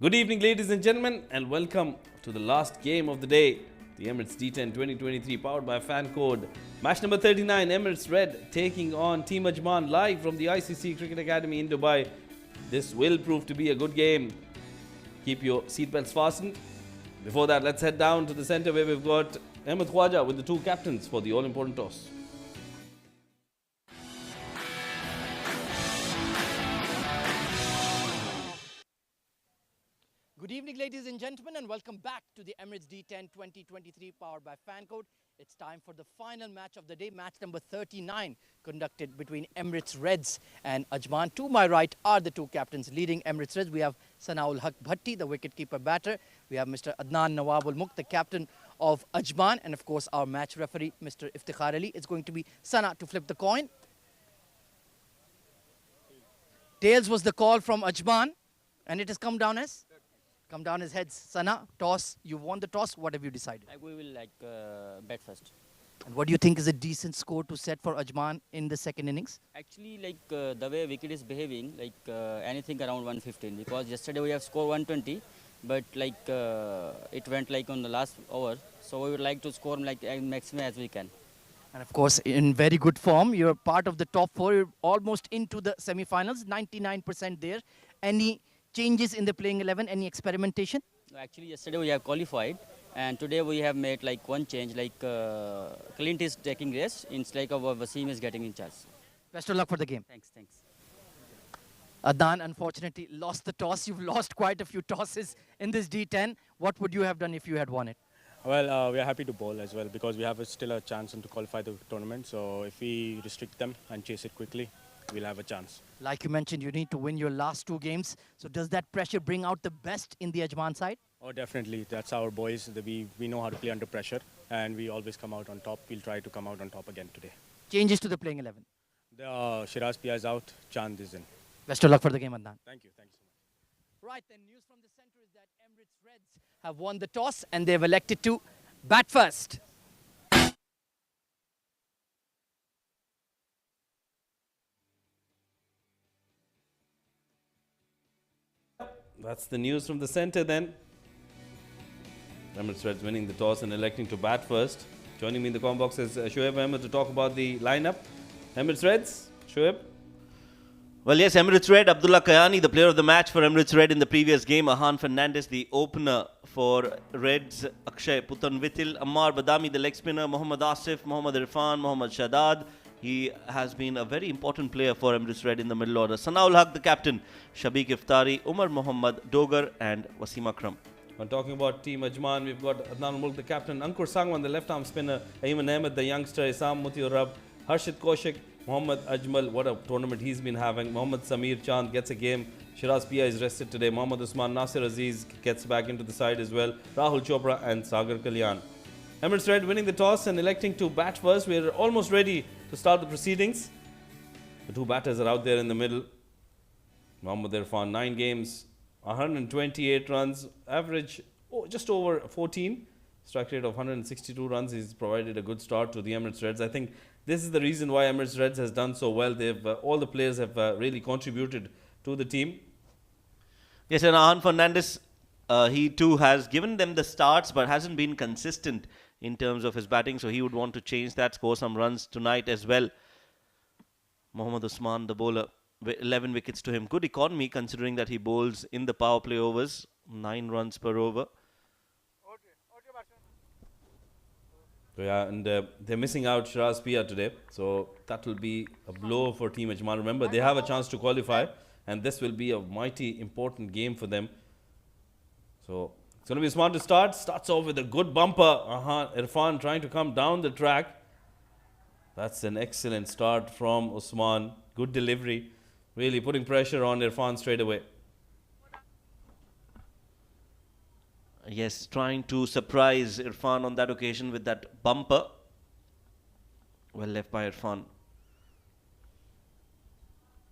Good evening, ladies and gentlemen, and welcome to the last game of the day. The Emirates D10 2023 powered by Fan Code. Match number 39, Emirates Red taking on Team Ajman live from the ICC Cricket Academy in Dubai. This will prove to be a good game. Keep your seatbelts fastened. Before that, let's head down to the center where we've got Ahmed Khwaja with the two captains for the all-important toss. Good evening, ladies and gentlemen, and welcome back to the Emirates D10 2023 powered by Fan Code. It's time for the final match of the day, match number 39, conducted between Emirates Reds and Ajman. To my right are the two captains leading Emirates Reds. We have Sanaul Haq Bhatti, the wicketkeeper batter. We have Mr. Adnan Nawab Mulk, the captain of Ajman. And of course, our match referee, Mr. Iftikhar Ali. It's going to be Sana to flip the coin. Tails was the call from Ajman, and it has come down as heads. Sana, toss. You won the toss. What have you decided? We will bet first. And what do you think is a decent score to set for Ajman in the second innings? Actually, the way wicket is behaving, anything around 115. Because yesterday we have scored 120, but it went on the last over. So we would like to score maximum as we can. And of course, in very good form. You're part of the top four. You're almost into the semi-finals. 99% there. Any changes in the playing 11? Any experimentation? Actually, yesterday we have qualified, and today we have made one change. Clint is taking rest. It's Wasim is getting in charge. Best of luck for the game. Thanks. Adnan unfortunately lost the toss. You've lost quite a few tosses in this D10. What would you have done if you had won it? Well, we are happy to bowl as well because we have still a chance to qualify the tournament. So if we restrict them and chase it quickly, we'll have a chance. Like you mentioned, you need to win your last two games. So does that pressure bring out the best in the Ajman side? Oh, definitely. That's our boys. We know how to play under pressure, and we always come out on top. We'll try to come out on top again today. Changes to the playing 11. Shiraz Pia is out. Chand is in. Best of luck for the game, Adnan. Thank you so much. Right, then news from the center is that Emirates Reds have won the toss and they've elected to bat first. That's the news from the center then. Emirates Reds winning the toss and electing to bat first. Joining me in the comment box is Shoaib Ahmed to talk about the lineup. Emirates Reds, Shoaib. Well, yes, Emirates Red, Abdullah Kayani, the player of the match for Emirates Red in the previous game. Ahan Fernandez, the opener for Reds. Akshay Putanvitil, Ammar Badami, the leg spinner. Mohammad Asif, Mohammad Irfan, Mohammad Shadad. He has been a very important player for Emirates Red in the middle order. Sanaul Haq, the captain. Shabiq Iftari, Umar Mohammad Dogar and Wasim Akram. When talking about Team Ajman, we've got Adnan Mulk, the captain. Ankur Sangwan, the left-arm spinner. Ayman Ahmed, the youngster. Isam Mutiurab. Harshit Kaushik. Mohammad Ajmal, what a tournament he's been having. Mohammad Samir Chand gets a game. Shiraz Pia is rested today. Mohammad Usman, Nasir Aziz gets back into the side as well. Rahul Chopra and Sagar Kalyan. Emirates Red winning the toss and electing to bat first. We're almost ready to start the proceedings. The two batters are out there in the middle. Mohammad Irfan, 9 games, 128 runs, average just over 14. Strike rate of 162 runs. He's provided a good start to the Emirates Reds. I think this is the reason why Emirates Reds has done so well. They've all the players have really contributed to the team. Yes, and Ahan Fernandez, he too has given them the starts but hasn't been consistent in terms of his batting. So he would want to change that, score some runs tonight as well. Mohammad Usman, the bowler, 11 wickets to him. Good economy considering that he bowls in the power play overs, 9 runs per over. So yeah, and they're missing out Shiraz Pia today. So that will be a blow for Team Ajman. Remember, they have a chance to qualify, and this will be a mighty important game for them. So it's going to be smart to start. Starts off with a good bumper. Irfan trying to come down the track. That's an excellent start from Usman. Good delivery. Really putting pressure on Irfan straight away. Yes, trying to surprise Irfan on that occasion with that bumper. Well left by Irfan.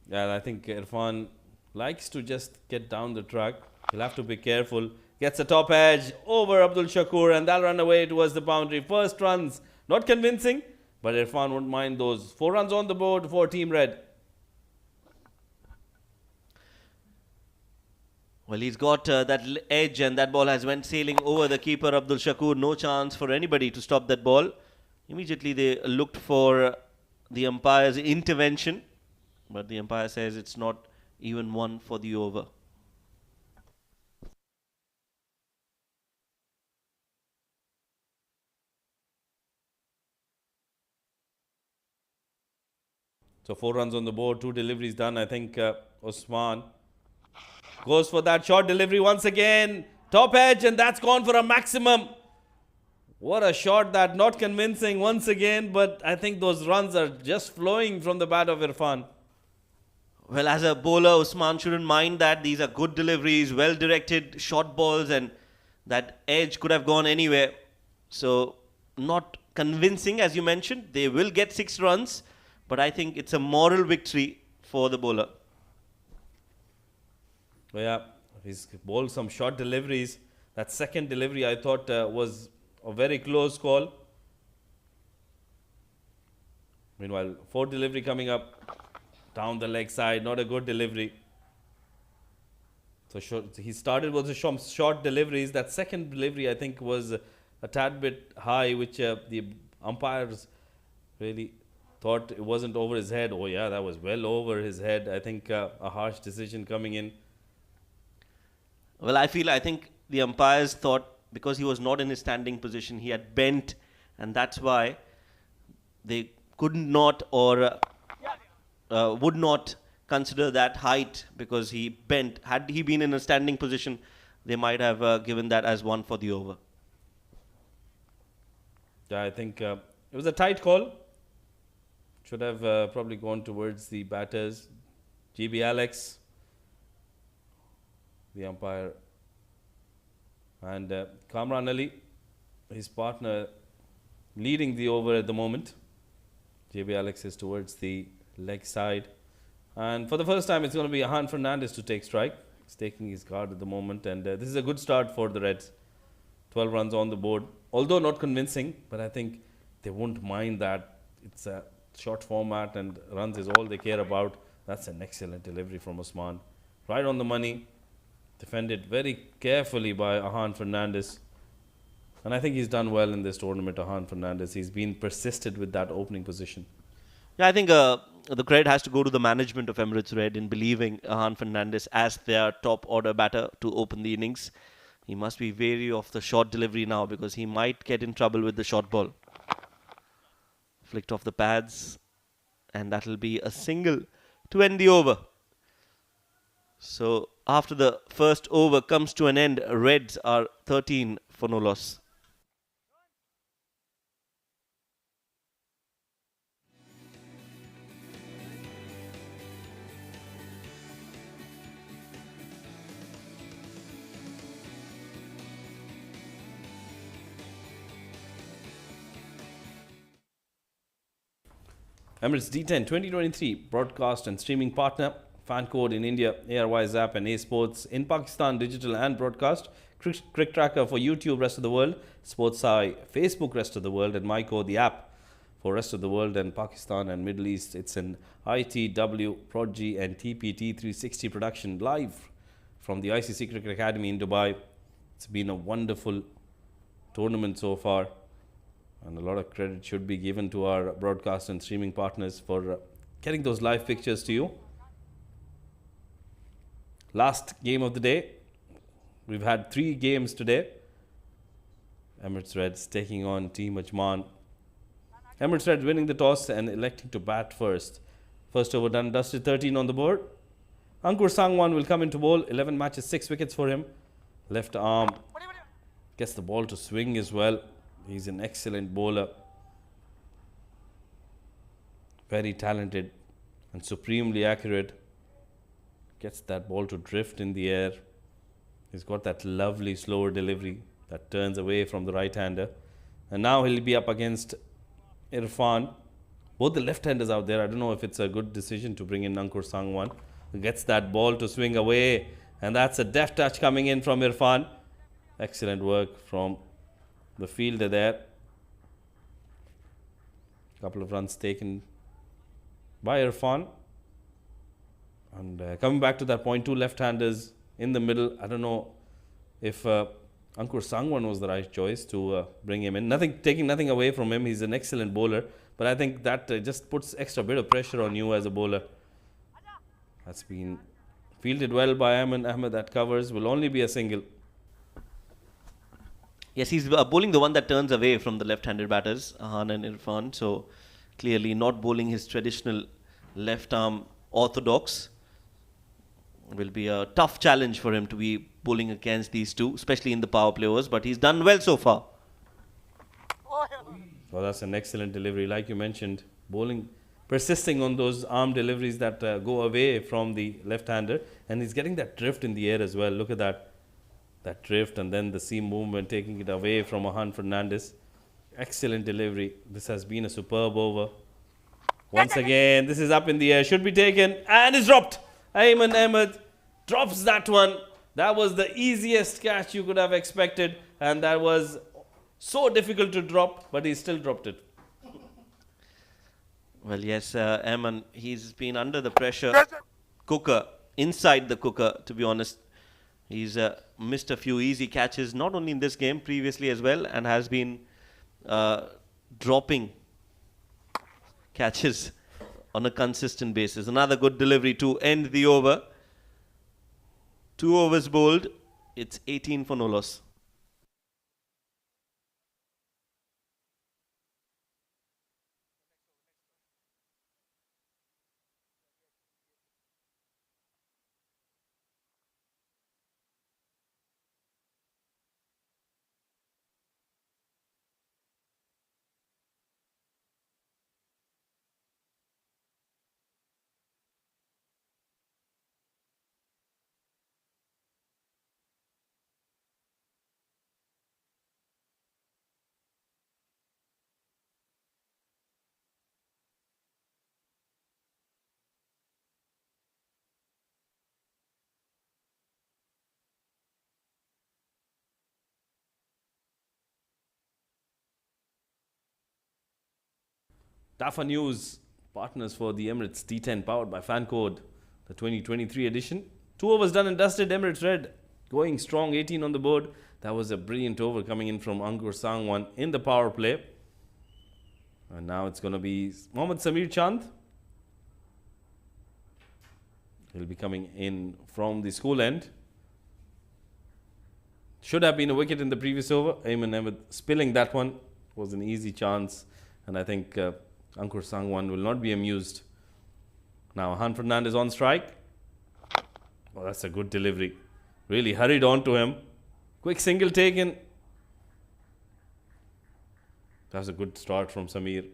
Yeah, I think Irfan likes to just get down the track. He'll have to be careful. Gets the top edge over Abdul Shakur, and that'll run away towards the boundary. First runs, not convincing, but Irfan won't mind those. 4 runs on the board for Team Red. Well, he's got that edge, and that ball has went sailing over the keeper, Abdul Shakur. No chance for anybody to stop that ball. Immediately they looked for the umpire's intervention, but the umpire says it's not even one for the over. So 4 runs on the board, 2 deliveries done. I think Usman goes for that short delivery once again. Top edge, and that's gone for a maximum. What a shot that, not convincing once again, but I think those runs are just flowing from the bat of Irfan. Well, as a bowler, Usman shouldn't mind that. These are good deliveries, well directed short balls, and that edge could have gone anywhere. So, not convincing, as you mentioned. They will get 6 runs, but I think it's a moral victory for the bowler. Yeah, he's bowled some short deliveries. That second delivery I thought was a very close call. Meanwhile, 4th delivery coming up down the leg side, not a good delivery. So he started with the short deliveries. That second delivery I think was a tad bit high, which the umpires really thought it wasn't over his head. Oh yeah, that was well over his head. I think a harsh decision coming in. Well, I think the umpires thought because he was not in his standing position, he had bent, and that's why they could not or would not consider that height because he bent. Had he been in a standing position, they might have given that as one for the over. Yeah, I think it was a tight call. Should have probably gone towards the batters. GB Alex, the umpire, and Kamran Ali, his partner, leading the over at the moment. GB Alex is towards the leg side, and for the first time it's going to be Ajman Fernandez to take strike. He's taking his guard at the moment, and this is a good start for the Reds. 12 runs on the board, although not convincing, but I think they won't mind that. It's a short format and runs is all they care about. That's an excellent delivery from Usman, right on the money, defended very carefully by Ajman Fernandez, and I think he's done well in this tournament. Ajman Fernandez, he's been persisted with that opening position. Yeah, I think the credit has to go to the management of Emirates Red in believing Ajman Fernandez as their top order batter to open the innings. He must be wary of the short delivery now because he might get in trouble with the short ball. Flicked off the pads, and that'll be a single to end the over. So after the first over comes to an end, Reds are 13 for no loss. Emirates D10 2023 broadcast and streaming partner. Fan code in India, ARY app and A Sports in Pakistan, digital and broadcast. CricTracker for YouTube, rest of the world. SportsEye, Facebook, rest of the world. And MyCode, the app for rest of the world and Pakistan and Middle East. It's an ITW, Prodigy and TPT 360 production live from the ICC Cricket Academy in Dubai. It's been a wonderful tournament so far, and a lot of credit should be given to our broadcast and streaming partners for getting those live pictures to you. Last game of the day. We've had 3 games today. Emirates Reds taking on Team Ajman. Emirates Reds winning the toss and electing to bat first. First over done, dusted, 13 on the board. Ankur Sangwan will come into bowl. 11 matches, 6 wickets for him. Left arm. Gets the ball to swing as well. He's an excellent bowler. Very talented and supremely accurate. Gets that ball to drift in the air. He's got that lovely slower delivery that turns away from the right-hander. And now he'll be up against Irfan. Both the left-handers out there. I don't know if it's a good decision to bring in Ankur Sangwan. He gets that ball to swing away. And that's a deft touch coming in from Irfan. Excellent work from the fielder there. Couple of runs taken by Irfan. And coming back to that point, 2 left-handers in the middle. I don't know if Ankur Sangwan was the right choice to bring him in. Taking nothing away from him. He's an excellent bowler. But I think that just puts extra bit of pressure on you as a bowler. That's been fielded well by Ayman Ahmed. That covers. Will only be a single. Yes, he's bowling the one that turns away from the left-handed batters, Ahan and Irfan. So clearly not bowling his traditional left-arm orthodox. Will be a tough challenge for him to be bowling against these two, especially in the power play overs. But he's done well so far. Well, that's an excellent delivery. Like you mentioned, bowling, persisting on those arm deliveries that go away from the left-hander. And he's getting that drift in the air as well. Look at that. That drift and then the seam movement, taking it away from Ahan Fernandez. Excellent delivery. This has been a superb over. Once again, this is up in the air. Should be taken and is dropped. Ayman Ahmed drops that one. That was the easiest catch you could have expected. And that was so difficult to drop, but he still dropped it. Well, yes, Ayman, he's been under the pressure cooker, inside the cooker, to be honest. He's missed a few easy catches, not only in this game, previously as well, and has been dropping catches on a consistent basis. Another good delivery to end the over. 2 overs bowled. It's 18 for no loss. Tafa News, partners for the Emirates D10, powered by Fancode, the 2023 edition. 2 overs done and dusted. Emirates Red going strong, 18 on the board. That was a brilliant over coming in from Ankur Sangwan in the power play. And now it's going to be Mohammad Samir Chand. He'll be coming in from the school end. Should have been a wicket in the previous over. Ayman Ahmed spilling that one was an easy chance. And I think Ankur Sangwan will not be amused. Now Ahan Fernandez on strike. Oh, that's a good delivery. Really hurried on to him. Quick single taken. That was a good start from Samir.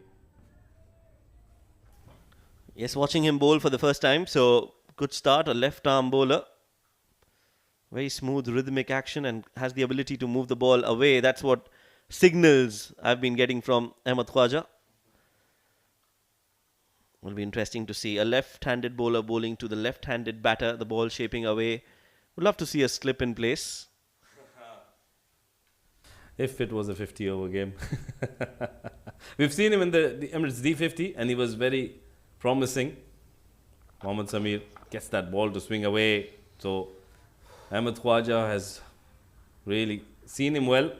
Yes, watching him bowl for the first time. So good start, a left arm bowler. Very smooth rhythmic action and has the ability to move the ball away. That's what signals I've been getting from Ahmed Khwaja. Will be interesting to see a left-handed bowler bowling to the left-handed batter, the ball shaping away. Would love to see a slip in place. If it was a 50-over game. We've seen him in the Emirates D50 and he was very promising. Mohammad Samir gets that ball to swing away. So Ahmed Khwaja has really seen him well.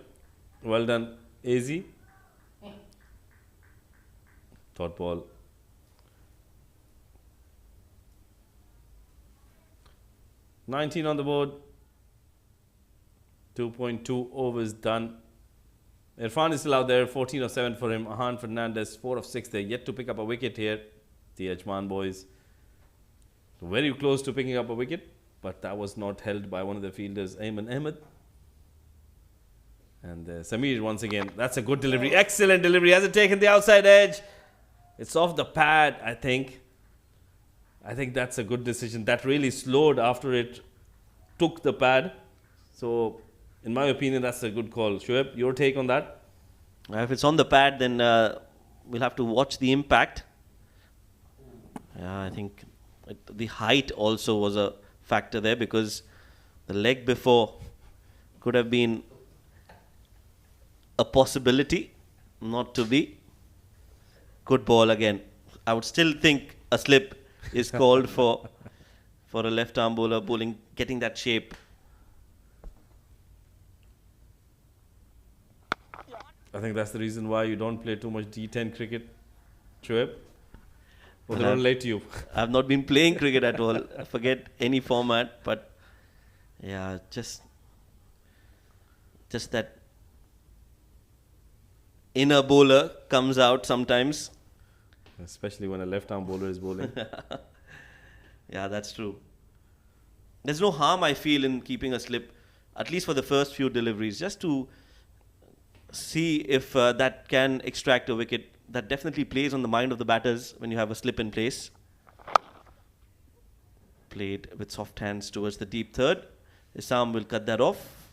Well done, AZ. Third ball. $19 on the board. 2.2 overs done. Irfan is still out there. 14 of 7 for him. Ahan Fernandez, 4 of 6. They're yet to pick up a wicket here. The Ajman boys. Very close to picking up a wicket. But that was not held by one of the fielders, Ayman Ahmed. And Samir once again. That's a good delivery. Excellent delivery. Has it taken the outside edge? It's off the pad, I think. I think that's a good decision. That really slowed after it took the pad. So, in my opinion, that's a good call. Shoaib, your take on that? If it's on the pad, then we'll have to watch the impact. Yeah, I think the height also was a factor there because the leg before could have been a possibility, not to be. Good ball again. I would still think a slip is called for for a left-arm bowler bowling, getting that shape. I think that's the reason why you don't play too much D10 cricket, Shoaib. Well, they Well, don't let you. I've not been playing cricket at all. I forget any format, but yeah, just that inner bowler comes out sometimes. Especially when a left-arm bowler is bowling. Yeah, that's true. There's no harm, I feel, in keeping a slip, at least for the first few deliveries, just to see if that can extract a wicket. That definitely plays on the mind of the batters when you have a slip in place. Played with soft hands towards the deep third. Isam will cut that off.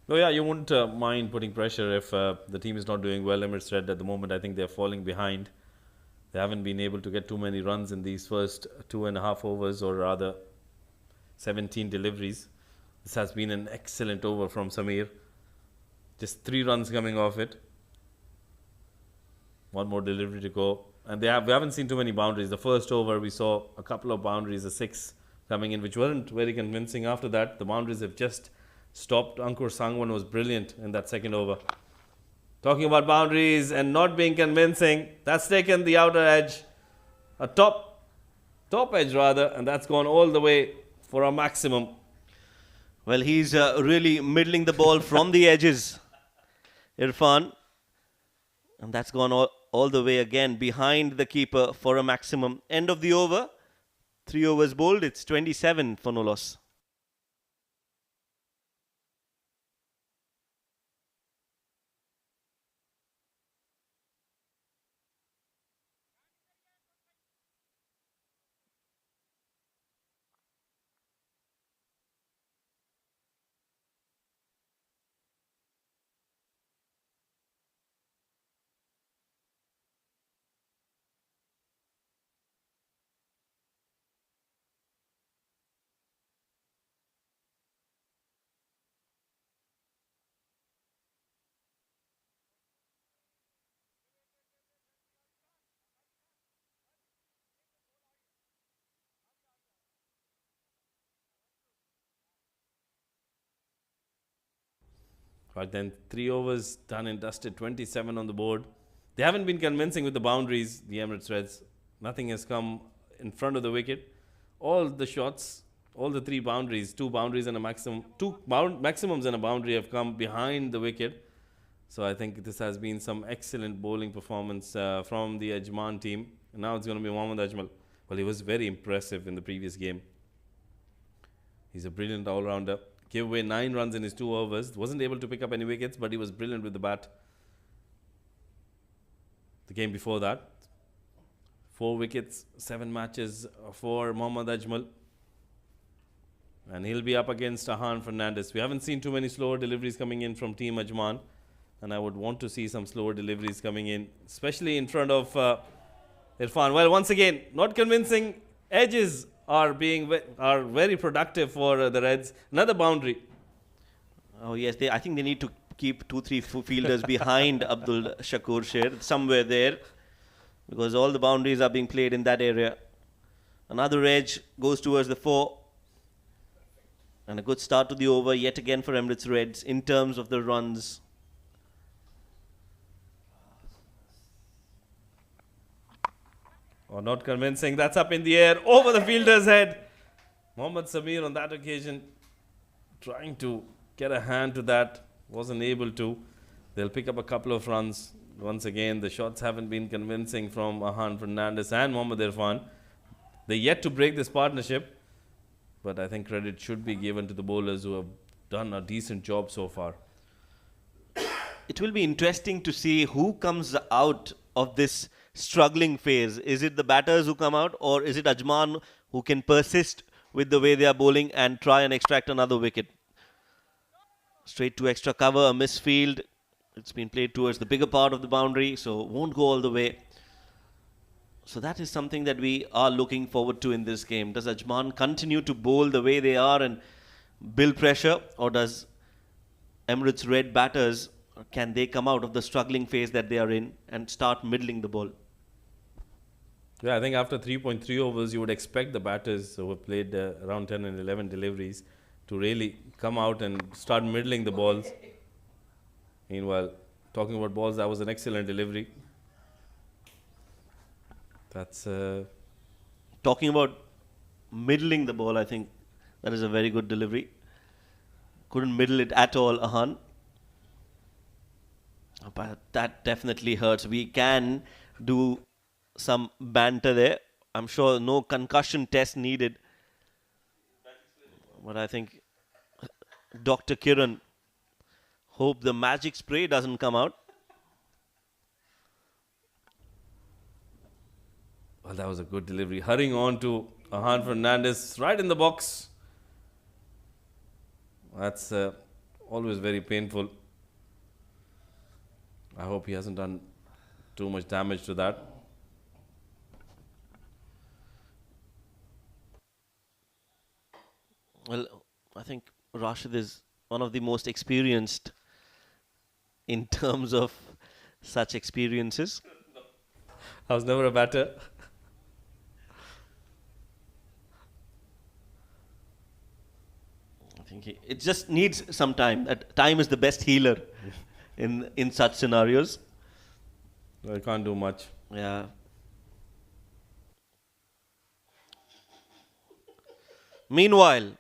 No, yeah, you wouldn't mind putting pressure if the team is not doing well. Emirates Red at the moment, I think they're falling behind. They haven't been able to get too many runs in these first 2.5 overs, or rather 17 deliveries. This has been an excellent over from Samir. Just 3 runs coming off it. One more delivery to go. And we haven't seen too many boundaries. The first over, we saw a couple of boundaries, a 6 coming in, which weren't very convincing. After that, the boundaries have just stopped. Ankur Sangwan was brilliant in that second over. Talking about boundaries and not being convincing, that's taken the outer edge, a top edge rather, and that's gone all the way for a maximum. Well, he's really middling the ball from the edges, Irfan. And that's gone all the way again behind the keeper for a maximum. End of the over. 3 overs bowled. It's 27 for no loss. But then 3 overs done and dusted, 27 on the board. They haven't been convincing with the boundaries, the Emirates Reds. Nothing has come in front of the wicket. All the shots, all the 3 boundaries, 2 boundaries and a maximum, 2 maximums and a boundary have come behind the wicket. So I think this has been some excellent bowling performance from the Ajman team. And now it's going to be Mohammad Ajmal. Well, he was very impressive in the previous game. He's a brilliant all-rounder. Gave away 9 runs in his 2 overs. Wasn't able to pick up any wickets, but he was brilliant with the bat. The game before that, 4 wickets, 7 matches for Mohammad Ajmal. And he'll be up against Ahan Fernandez. We haven't seen too many slower deliveries coming in from Team Ajman. And I would want to see some slower deliveries coming in, especially in front of Irfan. Well, once again, not convincing. Edges are very productive for the Reds. Another boundary. Oh yes, I think they need to keep 2-3 fielders behind Abdul Shakur Sher, somewhere there, because all the boundaries are being played in that area. Another edge goes towards the 4. And a good start to the over yet again for Emirates Reds in terms of the runs. Oh, not convincing. That's up in the air over the fielder's head. Mohammad Samir on that occasion trying to get a hand to that. Wasn't able to. They'll pick up a couple of runs. Once again, the shots haven't been convincing from Ahan Fernandez and Mohammad Irfan. They're yet to break this partnership. But I think credit should be given to the bowlers who have done a decent job so far. It will be interesting to see who comes out of this struggling phase. Is it the batters who come out, or is it Ajman who can persist with the way they are bowling and try and extract another wicket? Straight to extra cover, a misfield. It's been played towards the bigger part of the boundary, so won't go all the way. So that is something that we are looking forward to in this game. Does Ajman continue to bowl the way they are and build pressure, or does Emirates Red batters, can they come out of the struggling phase that they are in and start middling the ball? Yeah, I think after 3.3 overs, you would expect the batters who have played around 10 and 11 deliveries to really come out and start middling the balls. Meanwhile, talking about balls, that was an excellent delivery. That's Talking about middling the ball, I think that is a very good delivery. Couldn't middle it at all, Ahan. But that definitely hurts. We can do some banter there. I'm sure no concussion test needed. But I think Dr. Kiran, hope the magic spray doesn't come out. well, that was a good delivery. Hurrying on to Ahan Fernandez right in the box. That's always very painful. I hope he hasn't done too much damage to that. Well, I think Rashid is one of the most experienced in terms of such experiences. I was never a batter. I think it just needs some time. That time is the best healer in such scenarios. I can't do much. Yeah. Meanwhile,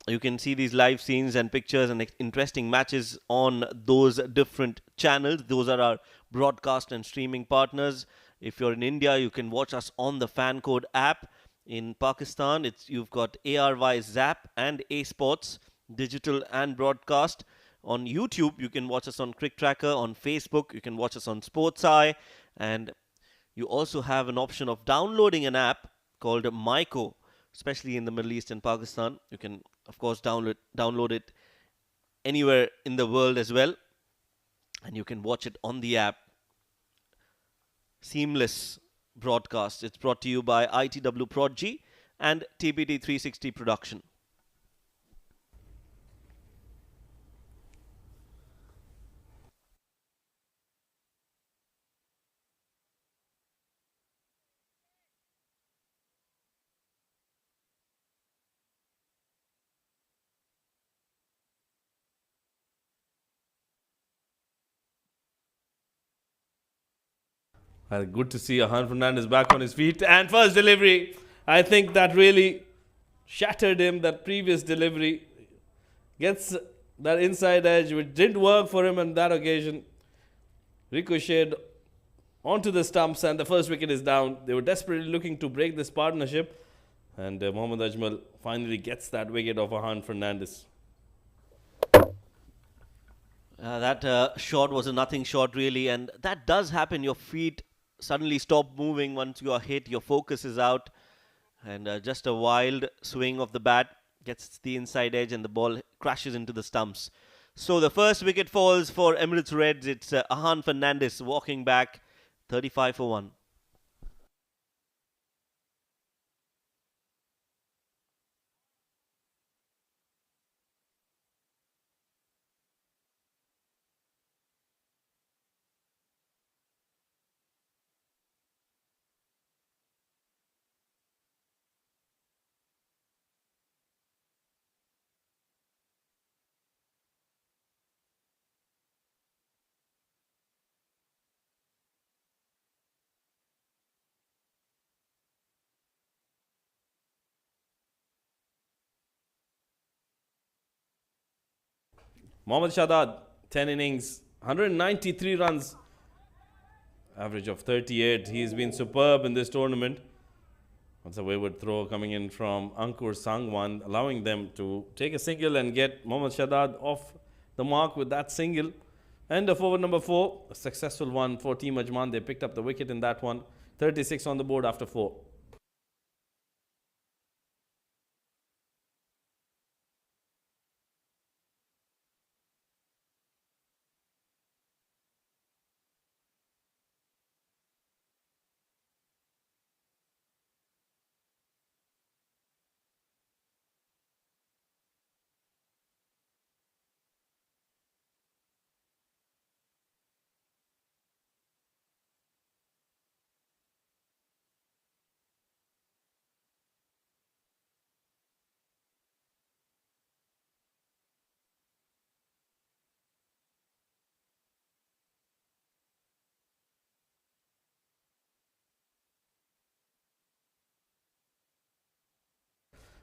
you can see these live scenes and pictures and interesting matches on those different channels. Those are our broadcast and streaming partners. If you're in India, you can watch us on the Fan Code app. In Pakistan, you've got ARY Zap and A Sports, digital and broadcast. On YouTube, you can watch us on CricTracker. On Facebook, you can watch us on Sports Eye. And you also have an option of downloading an app called Myco, especially in the Middle East and Pakistan. You can, of course, download it anywhere in the world as well. And you can watch it on the app. Seamless broadcast. It's brought to you by ITW Prod-G and TBT 360 Production. Good to see Ahan Fernandez back on his feet. And first delivery. I think that really shattered him. That previous delivery gets that inside edge, which didn't work for him on that occasion. Ricocheted onto the stumps, and the first wicket is down. They were desperately looking to break this partnership. And Mohammad Ajmal finally gets that wicket of Ahan Fernandez. That shot was a nothing shot, really. And that does happen. Your feet suddenly stop moving once you are hit. Your focus is out. And just a wild swing of the bat gets the inside edge and the ball crashes into the stumps. So the first wicket falls for Emirates Reds. It's Ahan Fernandez walking back 35 for 1. Mohammad Shadad, 10 innings, 193 runs, average of 38. He's been superb in this tournament. That's a wayward throw coming in from Ankur Sangwan, allowing them to take a single and get Mohammad Shadad off the mark with that single. End of over number 4, a successful one for Team Ajman. They picked up the wicket in that one. 36 on the board after 4.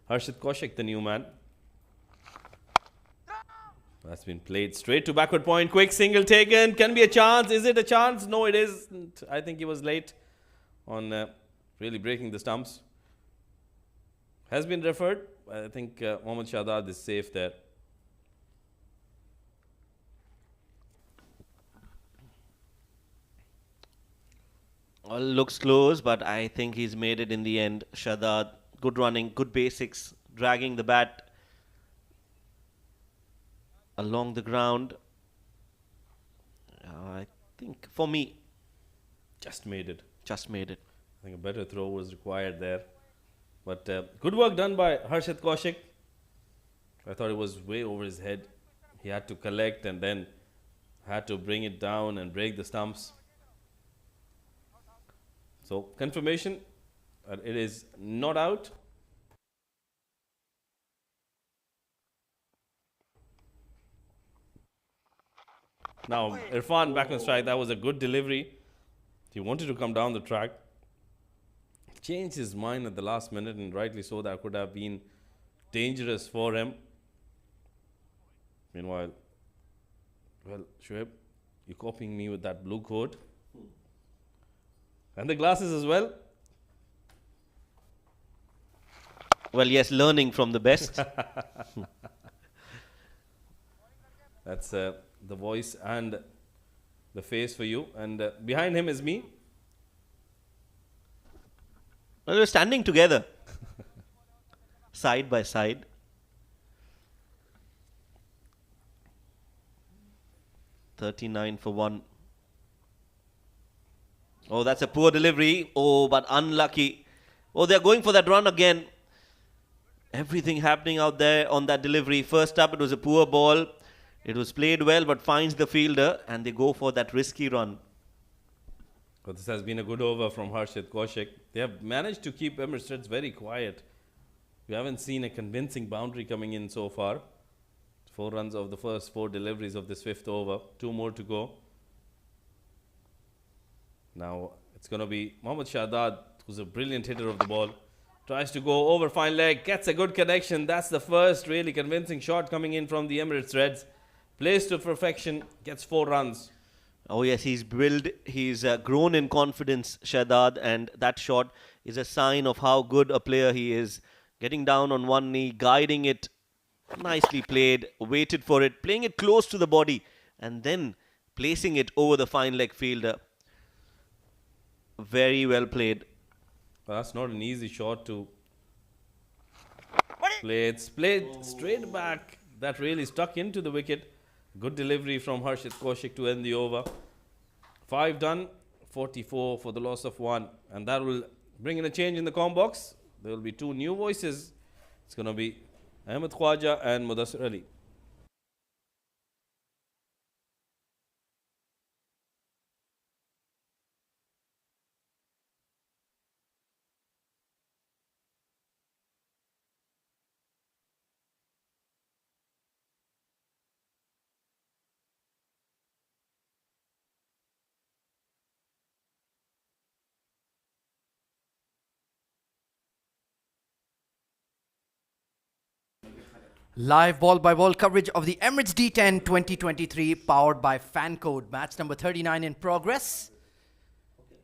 Harshit Kaushik, the new man. That's been played straight to backward point. Quick single taken. Can be a chance. Is it a chance? No, it isn't. I think he was late on really breaking the stumps. Has been referred. I think Mohammad Shahzad is safe there. Well, looks close, but I think he's made it in the end. Shahzad, good running, good basics, dragging the bat along the ground. I think, for me, Just made it. just made it. I think a better throw was required there. But good work done by Harshit Kaushik. I thought it was way over his head. He had to collect and then had to bring it down and break the stumps. So confirmation that it is not out. Now Irfan back on strike. That was a good delivery. He wanted to come down the track. Changed his mind at the last minute, and rightly so. That could have been dangerous for him. Meanwhile, well, Shoaib, you're copying me with that blue coat. And the glasses as well. Well, yes, learning from the best. That's the voice and the face for you. And behind him is me. Well, we're standing together, side by side. $39 for 1. Oh, that's a poor delivery. Oh, but unlucky. Oh, they're going for that run again. Everything happening out there on that delivery. First up, it was a poor ball. It was played well, but finds the fielder, and they go for that risky run. But this has been a good over from Harshit Kaushik. They have managed to keep Emirates Reds very quiet. We haven't seen a convincing boundary coming in so far. 4 runs of the first 4 deliveries of this 5th over. 2 more to go. Now it's going to be Mohammad Shahzad, who's a brilliant hitter of the ball. Tries to go over fine leg, gets a good connection. That's the first really convincing shot coming in from the Emirates Reds. Plays to perfection, gets 4 runs. Oh yes, he's grown in confidence, Shahzad, and that shot is a sign of how good a player he is. Getting down on one knee, guiding it, nicely played, waited for it, playing it close to the body, and then placing it over the fine leg fielder. Very well played. Well, that's not an easy shot to play. It's played straight back. That really stuck into the wicket. Good delivery from Harshit Kaushik to end the over. 5 done, 44 for the loss of 1. And that will bring in a change in the com box. There will be 2 new voices. It's going to be Ahmed Khwaja and Mudassir Ali. Live ball-by-ball coverage of the Emirates D10 2023 powered by Fancode. Match number 39 in progress.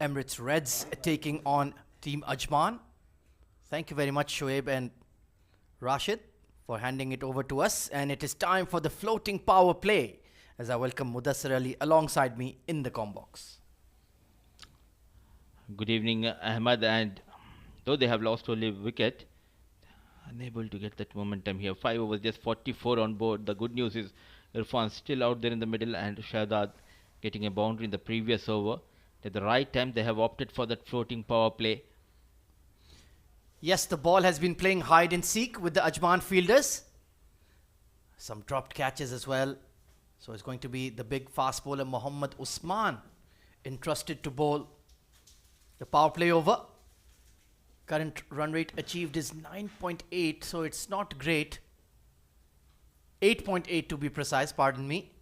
Emirates Reds taking on Team Ajman. Thank you very much, Shoaib and Rashid, for handing it over to us. And it is time for the floating power play as I welcome Mudassir Ali alongside me in the com box. Good evening, Ahmad. And though they have lost only wicket, unable to get that momentum here. 5 overs, just 44 on board. The good news is Irfan still out there in the middle and Shahzad getting a boundary in the previous over. At the right time, they have opted for that floating power play. Yes, the ball has been playing hide and seek with the Ajman fielders. Some dropped catches as well. So it's going to be the big fast bowler Mohammad Usman entrusted to bowl the power play over. Current run rate achieved is 9.8, so it's not great. 8.8 to be precise, pardon me.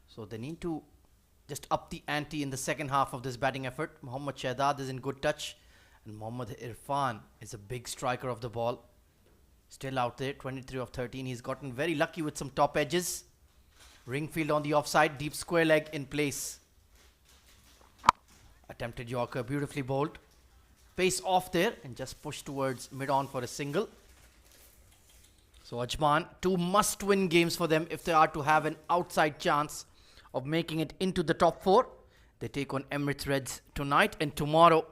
So they need to just up the ante in the second half of this batting effort. Mohammad Shahzad is in good touch, and Mohammad Irfan is a big striker of the ball. Still out there, 23 of 13. He's gotten very lucky with some top edges. Ringfield on the offside, deep square leg in place. Attempted Yorker, beautifully bowled. Pace off there and just push towards mid-on for a single. So Ajman, 2 must-win games for them if they are to have an outside chance of making it into the top 4. They take on Emirates Reds tonight and tomorrow.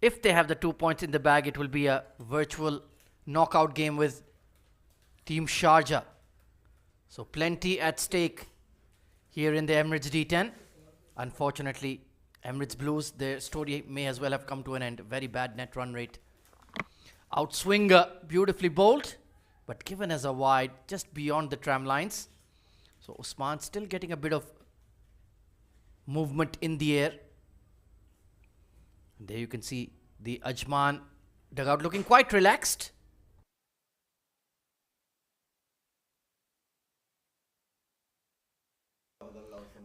If they have the 2 points in the bag, it will be a virtual knockout game with Team Sharjah. So plenty at stake here in the Emirates D10. Unfortunately, Emirates Blues, their story may as well have come to an end. Very bad net run rate. Outswinger, beautifully bowled, but given as a wide just beyond the tram lines. So Usman still getting a bit of movement in the air. And there you can see the Ajman dugout looking quite relaxed.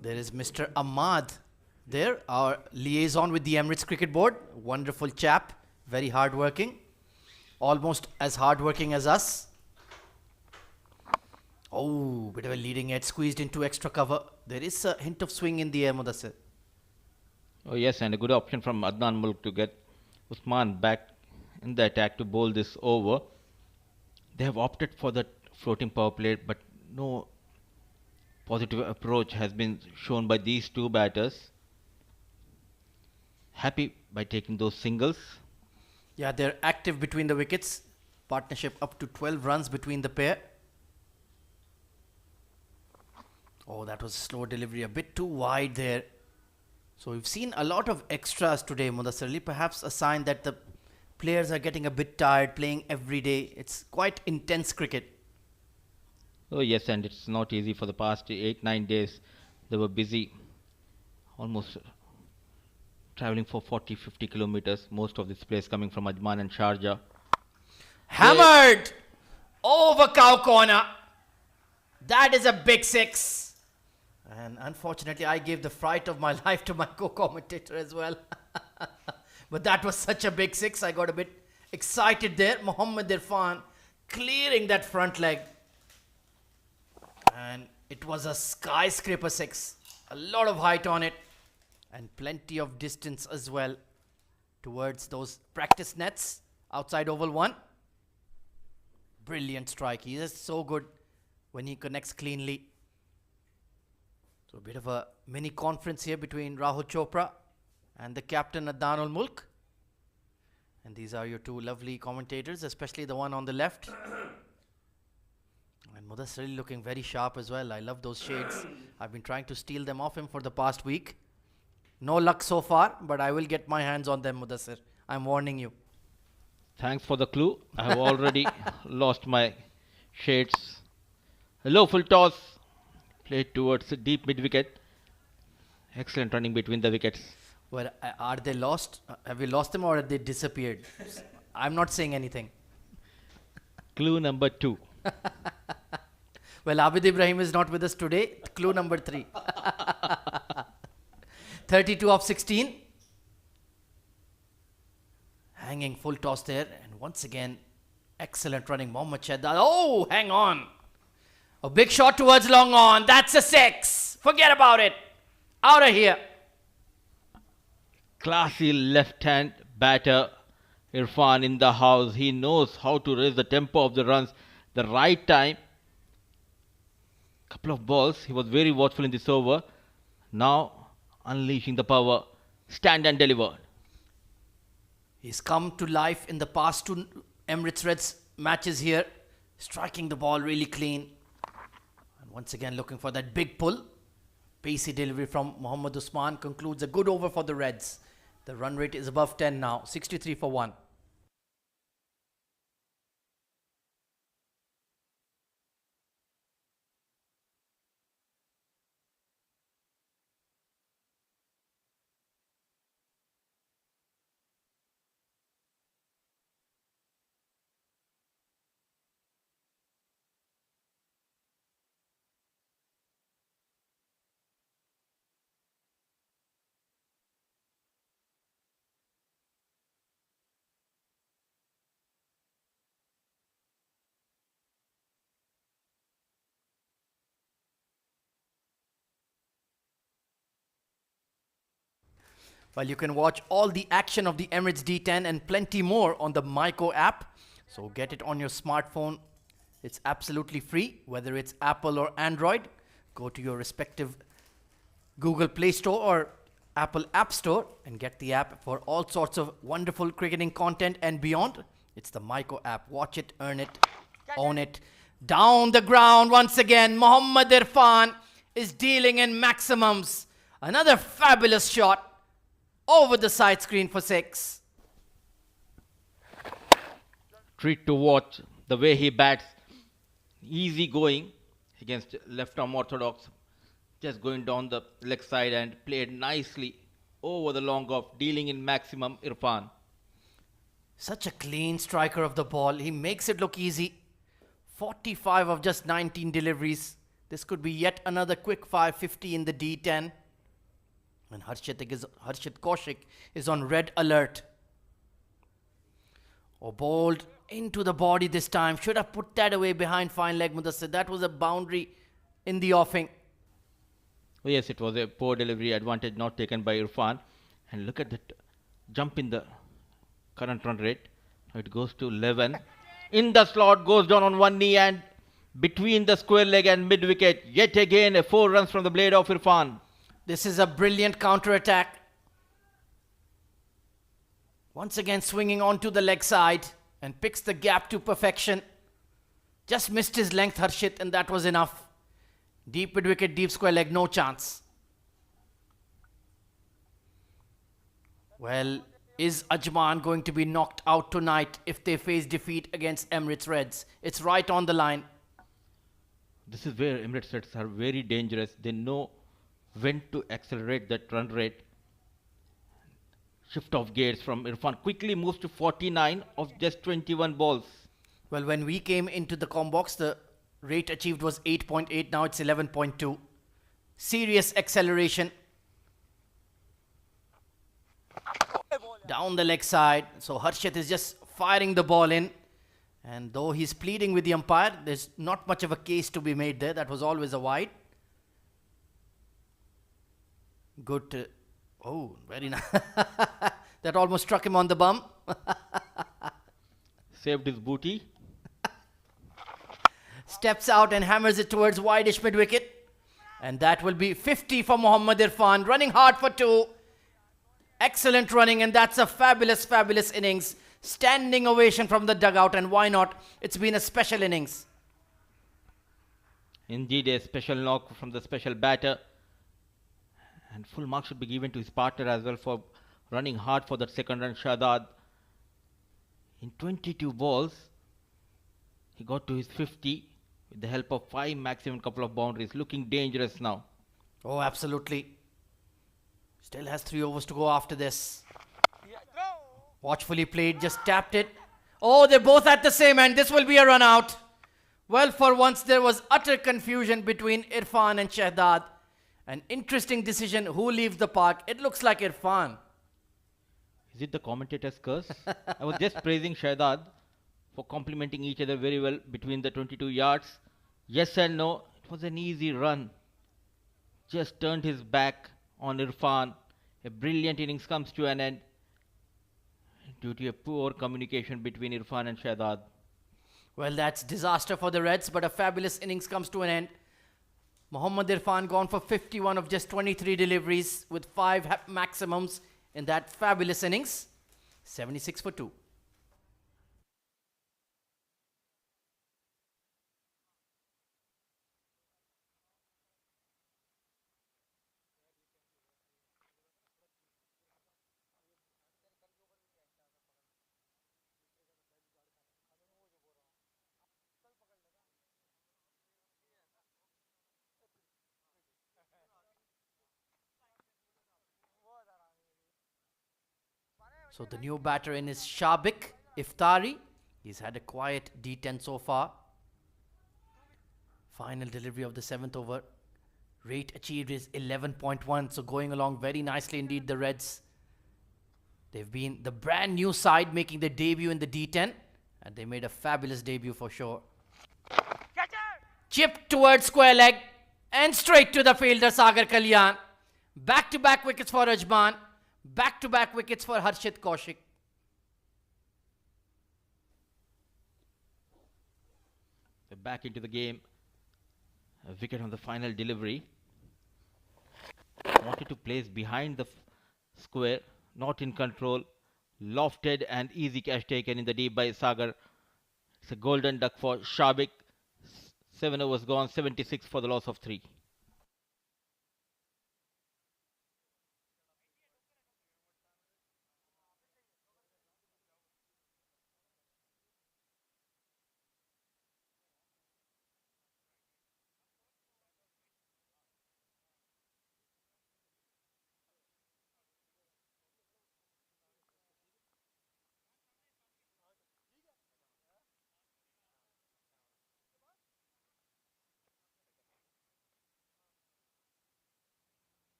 There is Mr. Ahmad there, our liaison with the Emirates Cricket Board. Wonderful chap, very hardworking. Almost as hardworking as us. Oh, bit of a leading edge squeezed into extra cover. There is a hint of swing in the air, Mudassir. Oh yes, and a good option from Adnan Mulk to get Usman back in the attack to bowl this over. They have opted for the floating power play, but no positive approach has been shown by these two batters. Happy by taking those singles. Yeah, they're active between the wickets. Partnership up to 12 runs between the pair. Oh, that was a slow delivery, a bit too wide there. So we've seen a lot of extras today, Mudassir Ali. Perhaps a sign that the players are getting a bit tired playing every day. It's quite intense cricket. Oh yes, and it's not easy. For the past 8-9 days they were busy, almost traveling for 40-50 kilometers, most of this place coming from Ajman and Sharjah. Hammered over cow corner. That is a big 6. And unfortunately, I gave the fright of my life to my co-commentator as well. But that was such a big 6. I got a bit excited there. Mohammad Irfan clearing that front leg. And it was a skyscraper 6. A lot of height on it. And plenty of distance as well towards those practice nets outside oval 1. Brilliant strike. He is so good when he connects cleanly. So a bit of a mini conference here between Rahul Chopra and the captain Adnan Mulk. And these are your two lovely commentators, especially the one on the left. And Mudassir really looking very sharp as well. I love those shades. I've been trying to steal them off him for the past week. No luck so far, but I will get my hands on them, Mudassir. I'm warning you. Thanks for the clue. I have already lost my shades. A low full toss. Played towards the deep mid-wicket. Excellent running between the wickets. Well, are they lost? Have we lost them or have they disappeared? I'm not saying anything. Clue number 2. Well, Abid Ibrahim is not with us today. Clue number 3. 32 of 16. Hanging full toss there. And once again, excellent running. Mohammad Shahidad. Oh, hang on. A big shot towards long on. That's a 6. Forget about it. Out of here. Classy left-hand batter. Irfan in the house. He knows how to raise the tempo of the runs. The right time. Couple of balls. He was very watchful in this over. Now unleashing the power. Stand and deliver. He's come to life in the past 2 Emirates Reds matches here. Striking the ball really clean. Once again looking for that big pull. Pacey delivery from Mohammad Usman concludes a good over for the Reds. The run rate is above 10 now. 63 for 1. Well, you can watch all the action of the Emirates D10 and plenty more on the Myco app. So get it on your smartphone. It's absolutely free, whether it's Apple or Android. Go to your respective Google Play Store or Apple App Store and get the app for all sorts of wonderful cricketing content and beyond. It's the Myco app. Watch it, earn it, own it. Down the ground once again, Mohammad Irfan is dealing in maximums. Another fabulous shot over the side screen for 6. Treat to watch the way he bats. Easy going against left arm orthodox. Just going down the leg side and played nicely over the long off, dealing in maximum Irfan. Such a clean striker of the ball. He makes it look easy. 45 of just 19 deliveries. This could be yet another quick 550 in the D10. And Harshit Kaushik is on red alert. Oh, bowled into the body this time. Should have put that away behind fine leg, Mudassir. That was a boundary in the offing. Oh yes, it was a poor delivery, advantage not taken by Irfan. And look at that jump in the current run rate. It goes to 11. In the slot, goes down on one knee and between the square leg and mid wicket. Yet again, 4 runs from the blade of Irfan. This is a brilliant counter-attack. Once again swinging onto the leg side and picks the gap to perfection. Just missed his length, Harshit, and that was enough. Deep mid wicket, deep square leg, no chance. Well, is Ajman going to be knocked out tonight if they face defeat against Emirates Reds? It's right on the line. This is where Emirates Reds are very dangerous. They know when to accelerate that run rate. Shift of gates from Irfan quickly moves to 49 of just 21 balls. Well, when we came into the com box, the rate achieved was 8.8. Now it's 11.2. Serious acceleration. Down the leg side. So Harshit is just firing the ball in. And though he's pleading with the umpire, there's not much of a case to be made there. That was always a wide. Good. Oh, very nice. That almost struck him on the bum. Saved his booty. Steps out and hammers it towards wideish mid wicket. And that will be 50 for Mohammad Irfan. Running hard for 2. Excellent running, and that's a fabulous, fabulous innings. Standing ovation from the dugout, and why not? It's been a special innings. Indeed, a special knock from the special batter. And full mark should be given to his partner as well for running hard for that second run, Shahzad. In 22 balls, he got to his 50 with the help of 5 maximum couple of boundaries. Looking dangerous now. Oh, absolutely. Still has 3 overs to go after this. Watchfully played, just tapped it. Oh, they're both at the same end. This will be a run out. Well, for once there was utter confusion between Irfan and Shahzad. An interesting decision. Who leaves the park? It looks like Irfan. Is it the commentator's curse? I was just praising Shahzad for complimenting each other very well between the 22 yards. Yes and no. It was an easy run. Just turned his back on Irfan. A brilliant innings comes to an end due to a poor communication between Irfan and Shahzad. Well, that's disaster for the Reds, but a fabulous innings comes to an end. Mohammad Irfan gone for 51 of just 23 deliveries with 5 maximums in that fabulous innings. 76 for 2. So the new batter in is Shabik Iftari. He's had a quiet D10 so far. Final delivery of the 7th over. Rate achieved is 11.1. So going along very nicely indeed, the Reds. They've been the brand new side making their debut in the D10. And they made a fabulous debut for sure. Chipped towards square leg. And straight to the fielder, Sagar Kalyan. Back-to-back wickets for Ajman. Back-to-back wickets for Harshit Kaushik. They're back into the game. A wicket on the final delivery. Wanted to place behind the square, not in control. Lofted and easy catch taken in the deep by Sagar. It's a golden duck for Shabik. 7 overs gone, 76 for the loss of 3.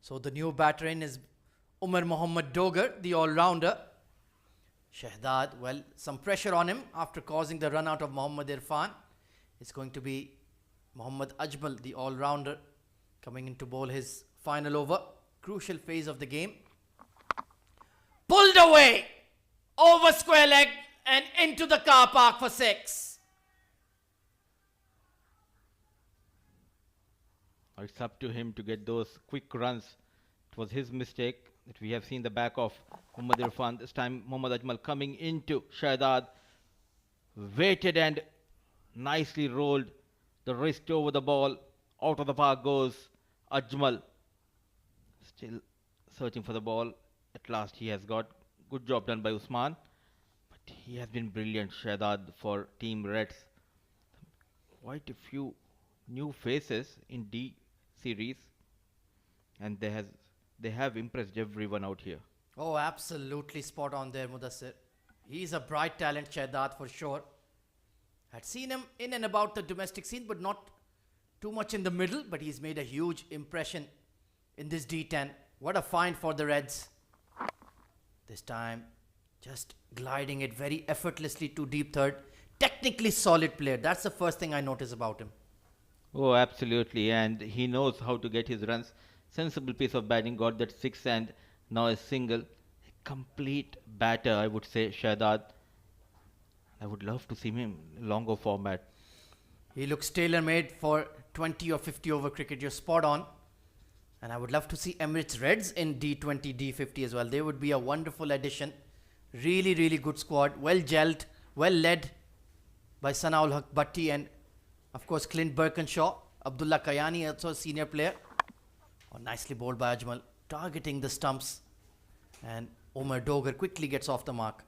So the new batter in is Umar Mohammad Dogar, the all-rounder. Shahdad, well, some pressure on him after causing the run out of Mohammad Irfan. It's going to be Mohammad Ajmal, the all-rounder, coming in to bowl his final over. Crucial phase of the game. Pulled away, over square leg and into the car park for 6. It's up to him to get those quick runs. It was his mistake that we have seen the back of Mohammad Irfan. This time Mohammad Ajmal coming into Shahdad. Waited and nicely rolled the wrist over the ball. Out of the park goes Ajmal. Still searching for the ball. At last he has got good job done by Usman. But he has been brilliant, Shahdad, for Team Reds. Quite a few new faces in D series, and they have impressed everyone out here. Oh, absolutely spot on there, Mudassir. He's a bright talent, Shahdad, for sure. Had seen him in and about the domestic scene, but not too much in the middle, but he's made a huge impression in this D10. What a find for the Reds. This time, just gliding it very effortlessly to deep third. Technically solid player. That's the first thing I notice about him. Oh, absolutely, and he knows how to get his runs. Sensible piece of batting, got that 6 and now a single. A complete batter, I would say, Shahdad. I would love to see him in longer format. He looks tailor-made for 20 or 50 over cricket. You're spot on. And I would love to see Emirates Reds in D20, D50 as well. They would be a wonderful addition. Really, really good squad. Well gelled, well led by Sanaul Haq Bhatti and of course Clint Birkinshaw. Abdullah Kayani, also a senior player. Oh, nicely bowled by Ajmal, targeting the stumps. And Umar Dogar quickly gets off the mark.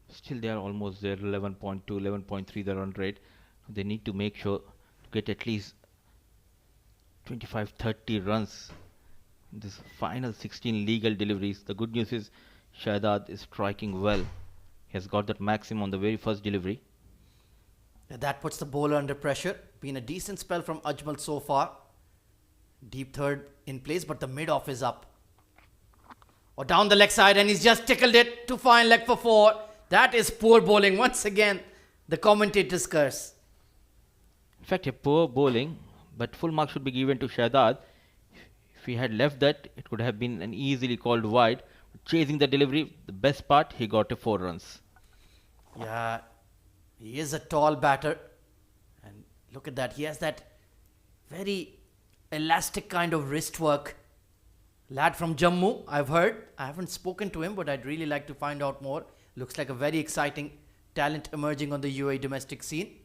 Still they are almost there, 11.2, 11.3 the run rate. They need to make sure to get at least 25-30 runs in this final 16 legal deliveries. The good news is Shahdad is striking well. He has got that maximum on the very first delivery. That puts the bowler under pressure. Been a decent spell from Ajmal so far. Deep third in place, but the mid-off is up. Or down the leg side, and he's just tickled it to fine leg for 4. That is poor bowling. Once again, the commentators curse. In fact, a poor bowling, but full mark should be given to Shahdad. If he had left that, it could have been an easily called wide. Chasing the delivery, the best part, he got a 4 runs. Yeah, he is a tall batter. And look at that. He has that very elastic kind of wrist work. Lad from Jammu, I've heard. I haven't spoken to him, but I'd really like to find out more. Looks like a very exciting talent emerging on the UAE domestic scene.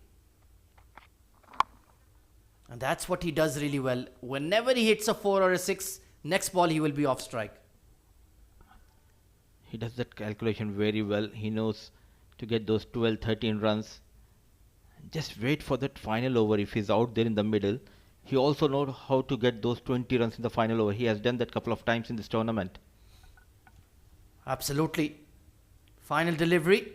And that's what he does really well. Whenever he hits a 4 or a 6, next ball he will be off strike. He does that calculation very well. He knows to get those 12, 13 runs. Just wait for that final over if he's out there in the middle. He also knows how to get those 20 runs in the final over. He has done that couple of times in this tournament. Absolutely. Final delivery.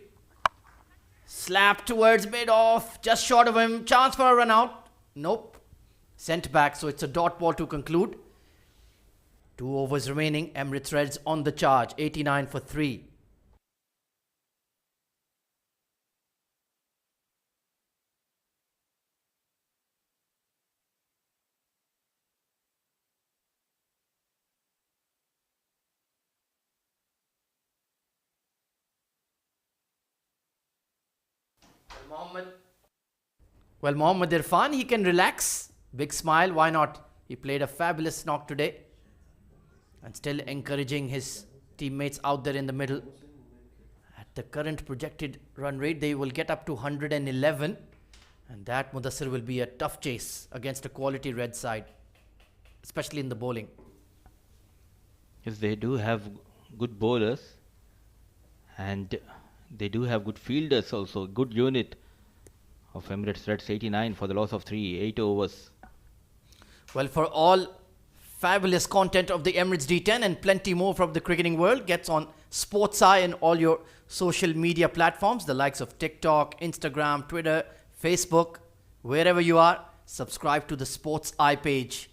Slap towards mid-off. Just short of him. Chance for a run out. Nope. Sent back, so it's a dot ball to conclude. 2 overs remaining. Emirates Reds on the charge. 89 for 3. Mohammad Irfan, he can relax. Big smile, why not? He played a fabulous knock today. And still encouraging his teammates out there in the middle. At the current projected run rate, they will get up to 111. And that, Mudassir, will be a tough chase against a quality red side. Especially in the bowling. Yes, they do have good bowlers. And they do have good fielders also. Good unit of Emirates Reds. 89 for the loss of 3. 8 overs. Well, for all fabulous content of the Emirates D10 and plenty more from the cricketing world gets on Sports Eye and all your social media platforms, the likes of TikTok, Instagram, Twitter, Facebook, wherever you are, subscribe to the Sports Eye page.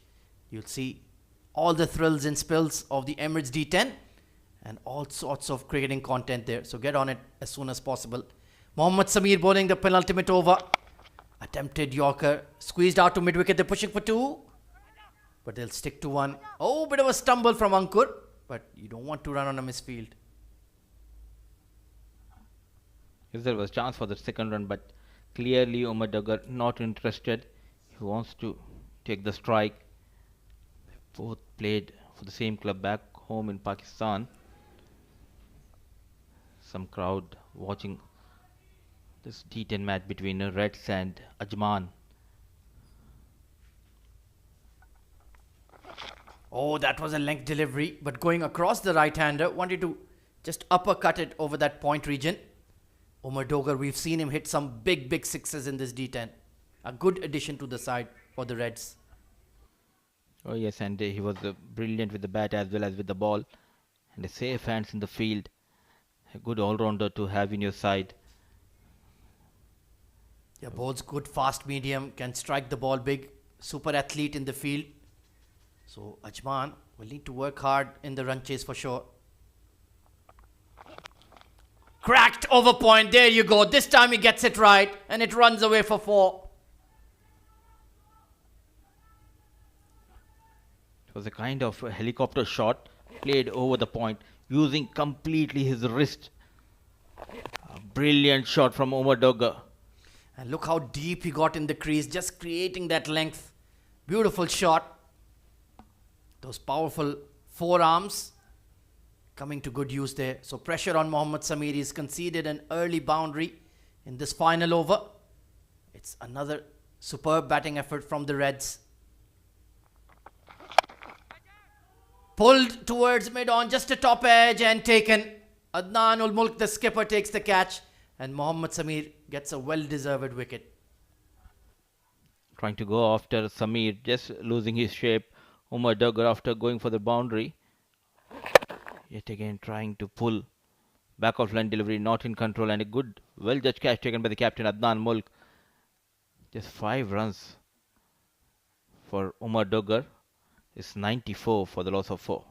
You'll see all the thrills and spills of the Emirates D10 and all sorts of cricketing content there. So get on it as soon as possible. Mohammad Sameer bowling the penultimate over. Attempted Yorker, squeezed out to mid-wicket, they're pushing for 2. But they'll stick to 1. Oh, bit of a stumble from Ankur. But you don't want to run on a misfield. Yes, there was chance for the second run, but clearly Umar Duggar not interested. He wants to take the strike. Both played for the same club back home in Pakistan. Some crowd watching this D10 match between the Reds and Ajman. Oh, that was a length delivery, but going across the right-hander, wanted to just uppercut it over that point region. Umar Duggar, we've seen him hit some big sixes in this D10. A good addition to the side for the Reds. Oh yes, and he was brilliant with the bat as well as with the ball. And a safe hands in the field. A good all-rounder to have in your side. Yeah, bowls good fast medium, can strike the ball big. Super athlete in the field. So Ajman will need to work hard in the run chase for sure. Cracked over point. There you go. This time he gets it right and it runs away for 4. It was a kind of a helicopter shot played over the point using completely his wrist. A brilliant shot from Umar Duggar. And look how deep he got in the crease, just creating that length. Beautiful shot. Those powerful forearms coming to good use there. So pressure on Mohammad Sameer. He's conceded an early boundary in this final over. It's another superb batting effort from the Reds. Pulled towards mid-on, just a top edge and taken. Adnan ul Mulk, the skipper, takes the catch. And Mohammad Sameer gets a well-deserved wicket. Trying to go after Sameer, just losing his shape. Umar Duggar after going for the boundary. Yet again trying to pull. Back of line delivery, not in control. And a good, well-judged catch taken by the captain Adnan Mulk. Just 5 runs for Umar Duggar. It's 94 for the loss of 4.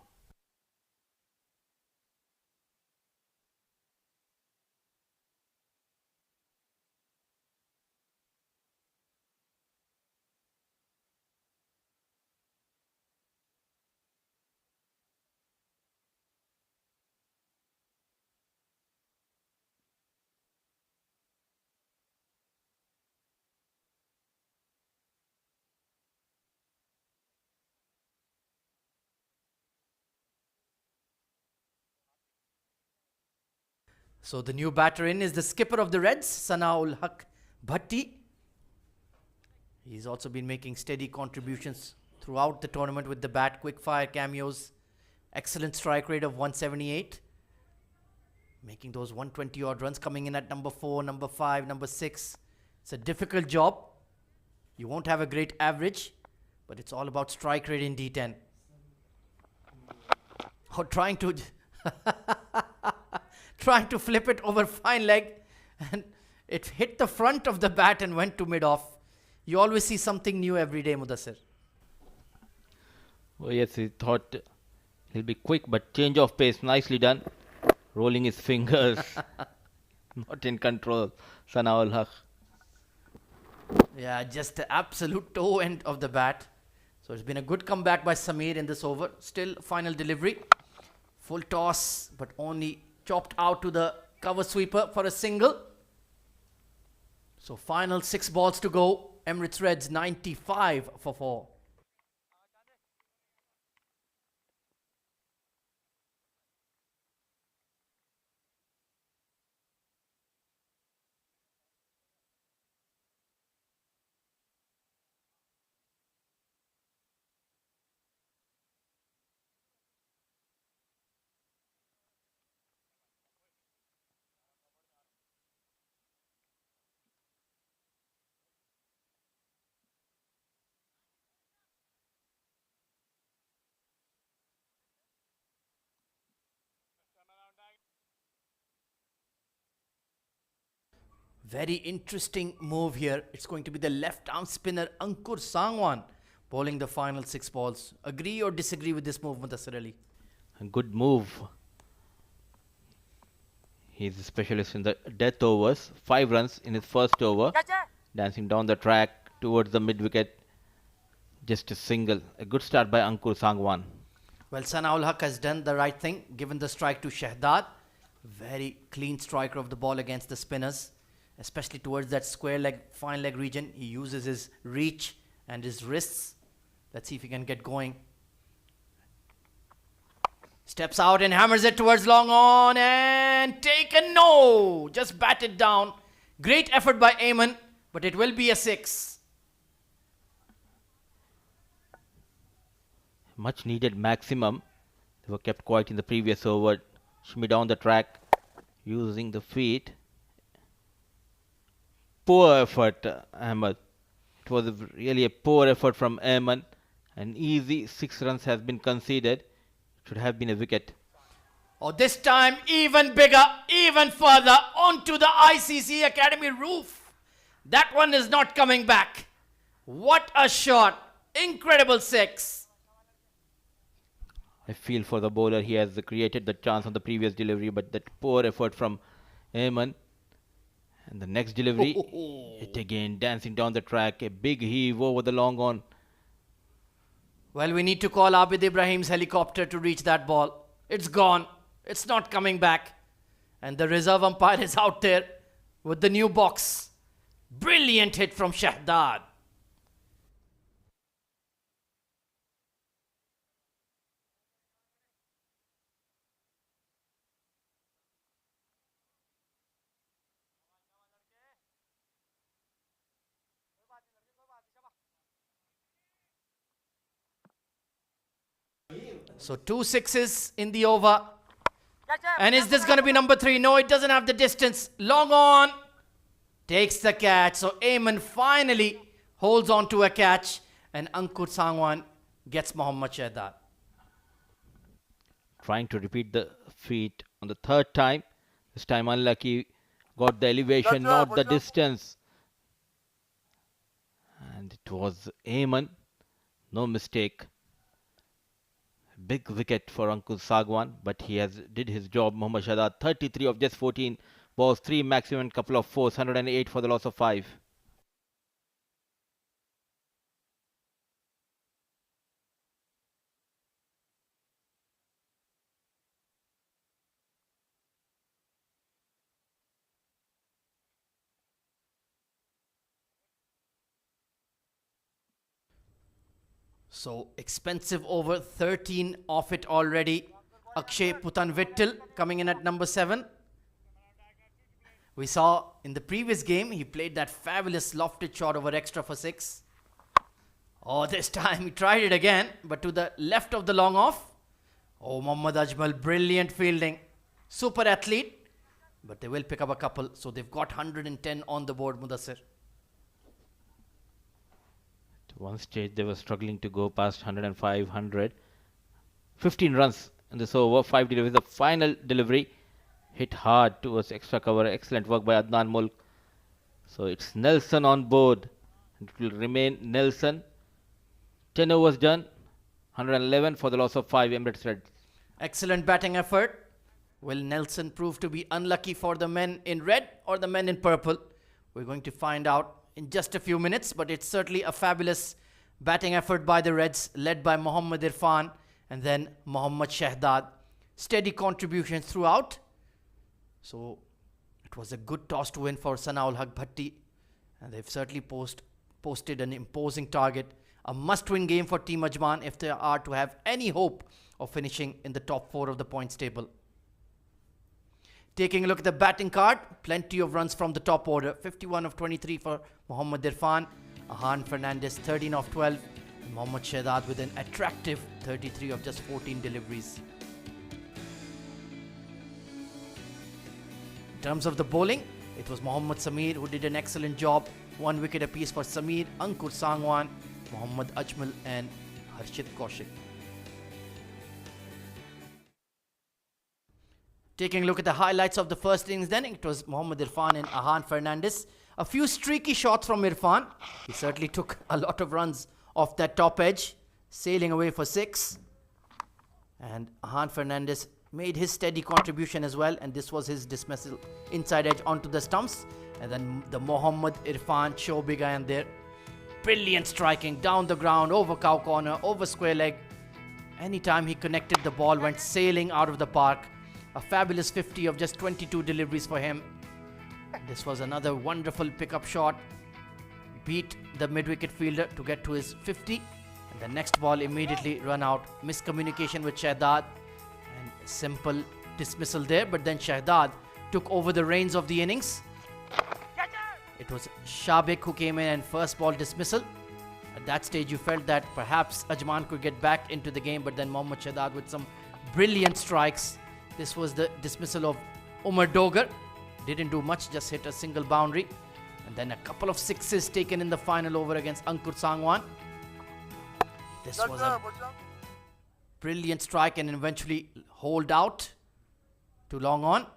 So the new batter in is the skipper of the Reds, Sanaul Haq Bhatti. He's also been making steady contributions throughout the tournament with the bat, quick fire cameos, excellent strike rate of 178. Making those 120 odd runs, coming in at number 4, number 5, number 6. It's a difficult job. You won't have a great average, but it's all about strike rate in D10. Or trying to flip it over fine leg, and it hit the front of the bat and went to mid-off. You always see something new every day, Mudassir. Oh, yes, he thought he'll be quick, but change of pace, nicely done. Rolling his fingers, not in control. Sanaul Haq. Yeah, just the absolute toe end of the bat. So it's been a good comeback by Sameer in this over. Still final delivery. Full toss, but only chopped out to the cover sweeper for a single. So final 6 balls to go. Emirates Reds 95 for 4. Very interesting move here. It's going to be the left arm spinner Ankur Sangwan bowling the final 6 balls. Agree or disagree with this move, Mudassir Ali? A good move. He's a specialist in the death overs. 5 runs in his first over. Dancing down the track towards the mid wicket. Just a single. A good start by Ankur Sangwan. Well, Sanaul Haq has done the right thing, given the strike to Shahdad. Very clean striker of the ball against the spinners, especially towards that square leg, fine leg region. He uses his reach and his wrists. Let's see if he can get going. Steps out and hammers it towards long on and taken. No! Just batted down. Great effort by Ajman, but it will be a 6. Much needed maximum. They were kept quiet in the previous over. Shimmy down the track using the feet. Poor effort, Ahmed. It was really a poor effort from Ajman. An easy 6 runs has been conceded. Should have been a wicket. Oh, this time even bigger, even further onto the ICC Academy roof. That one is not coming back. What a shot. Incredible 6. I feel for the bowler. He has created the chance on the previous delivery, but that poor effort from Ajman. And the next delivery, it again dancing down the track. A big heave over the long on. Well, we need to call Abid Ibrahim's helicopter to reach that ball. It's gone. It's not coming back. And the reserve umpire is out there with the new box. Brilliant hit from Shahdad. So 2 sixes in the over. And is this going to be number 3? No, it doesn't have the distance. Long on. Takes the catch. So Ajman finally holds on to a catch. And Ankur Sangwan gets Mohammad Shahdad. Trying to repeat the feat on the 3rd time. This time unlucky. Got the elevation, not the distance. And it was Ajman. No mistake. Big wicket for Ankur Sangwan, but he has did his job. Mohammad Shahdad, 33 of just 14 balls, 3 maximum, couple of 4s, 108 for the loss of 5. So expensive over, 13 off it already. Akshay Putanvittil coming in at number 7. We saw in the previous game, he played that fabulous lofted shot over extra for 6. Oh, this time he tried it again, but to the left of the long off. Oh, Mohammad Ajmal, brilliant fielding. Super athlete, but they will pick up a couple. So they've got 110 on the board, Mudassir. At one stage, they were struggling to go past 105, 100. 15 runs in this over, 5 deliveries. The final delivery hit hard towards extra cover. Excellent work by Adnan Mulk. So it's Nelson on board. It will remain Nelson. 10 overs done. 111 for the loss of 5 Emirates Reds. Excellent batting effort. Will Nelson prove to be unlucky for the men in red or the men in purple? We're going to find out in just a few minutes, but it's certainly a fabulous batting effort by the Reds, led by Mohammad Irfan and then Mohammad Shahdad. Steady contributions throughout. So it was a good toss to win for Sanaul Haq Bhatti, and they've certainly posted an imposing target. A must-win game for Team Ajman if they are to have any hope of finishing in the top 4 of the points table. Taking a look at the batting card, plenty of runs from the top order. 51 of 23 for Mohammad Irfan, Ajman Fernandez 13 of 12, and Mohammad Shahdad with an attractive 33 of just 14 deliveries. In terms of the bowling, it was Mohammad Sameer who did an excellent job. 1 wicket apiece for Sameer, Ankur Sangwan, Mohammad Ajmal and Harshit Kaushik. Taking a look at the highlights of the first innings then, it was Mohammad Irfan and Ajman Fernandez. A few streaky shots from Irfan. He certainly took a lot of runs off that top edge, sailing away for 6. And Ajman Fernandez made his steady contribution as well, and this was his dismissal inside edge onto the stumps. And then the Mohammad Irfan show began there. Brilliant striking down the ground, over cow corner, over square leg. Anytime he connected, the ball went sailing out of the park. A fabulous 50 of just 22 deliveries for him. This was another wonderful pickup shot. Beat the mid-wicket fielder to get to his 50. And the next ball immediately run out. Miscommunication with Shahdad. And simple dismissal there. But then Shahdad took over the reins of the innings. It was Shabik who came in and first ball dismissal. At that stage you felt that perhaps Ajman could get back into the game, but then Mohammad Shahdad with some brilliant strikes. This was the dismissal of Umar Dogar. Didn't do much, just hit a single boundary. And then a couple of sixes taken in the final over against Ankur Sangwan. This was a brilliant strike and eventually hold out to long on.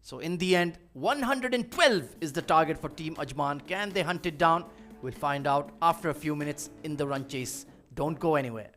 So in the end, 112 is the target for Team Ajman. Can they hunt it down? We'll find out after a few minutes in the run chase. Don't go anywhere.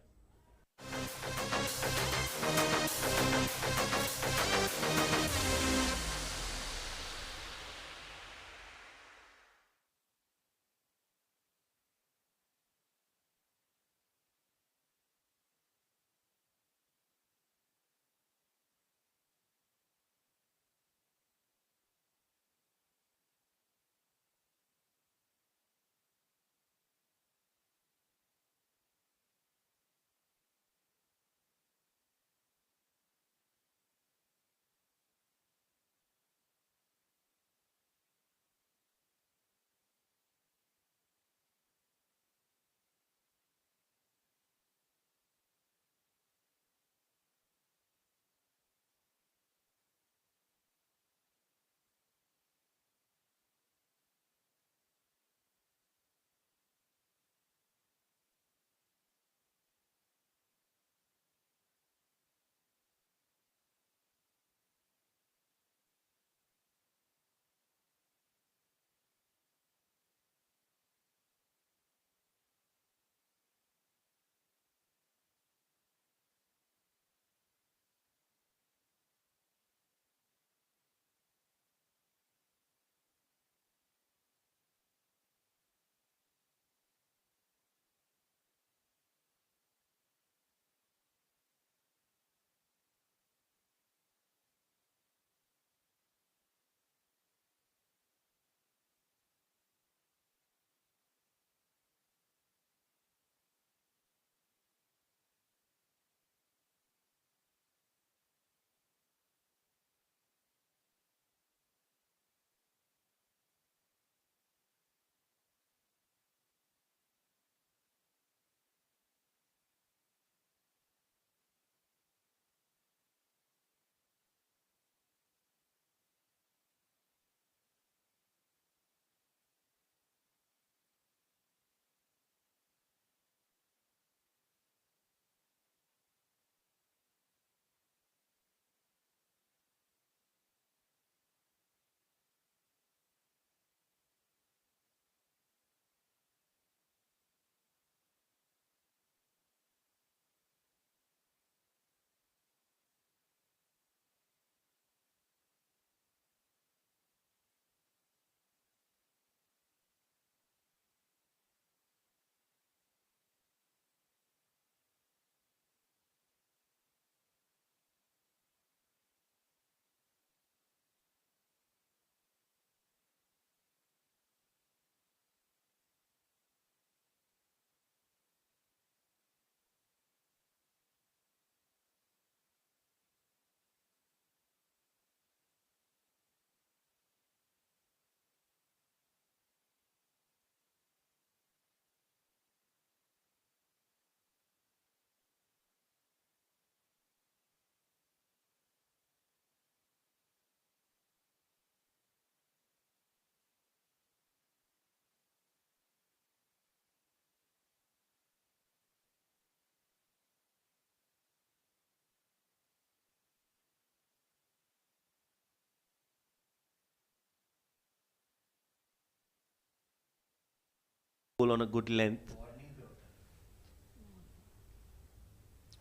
ball on a good length.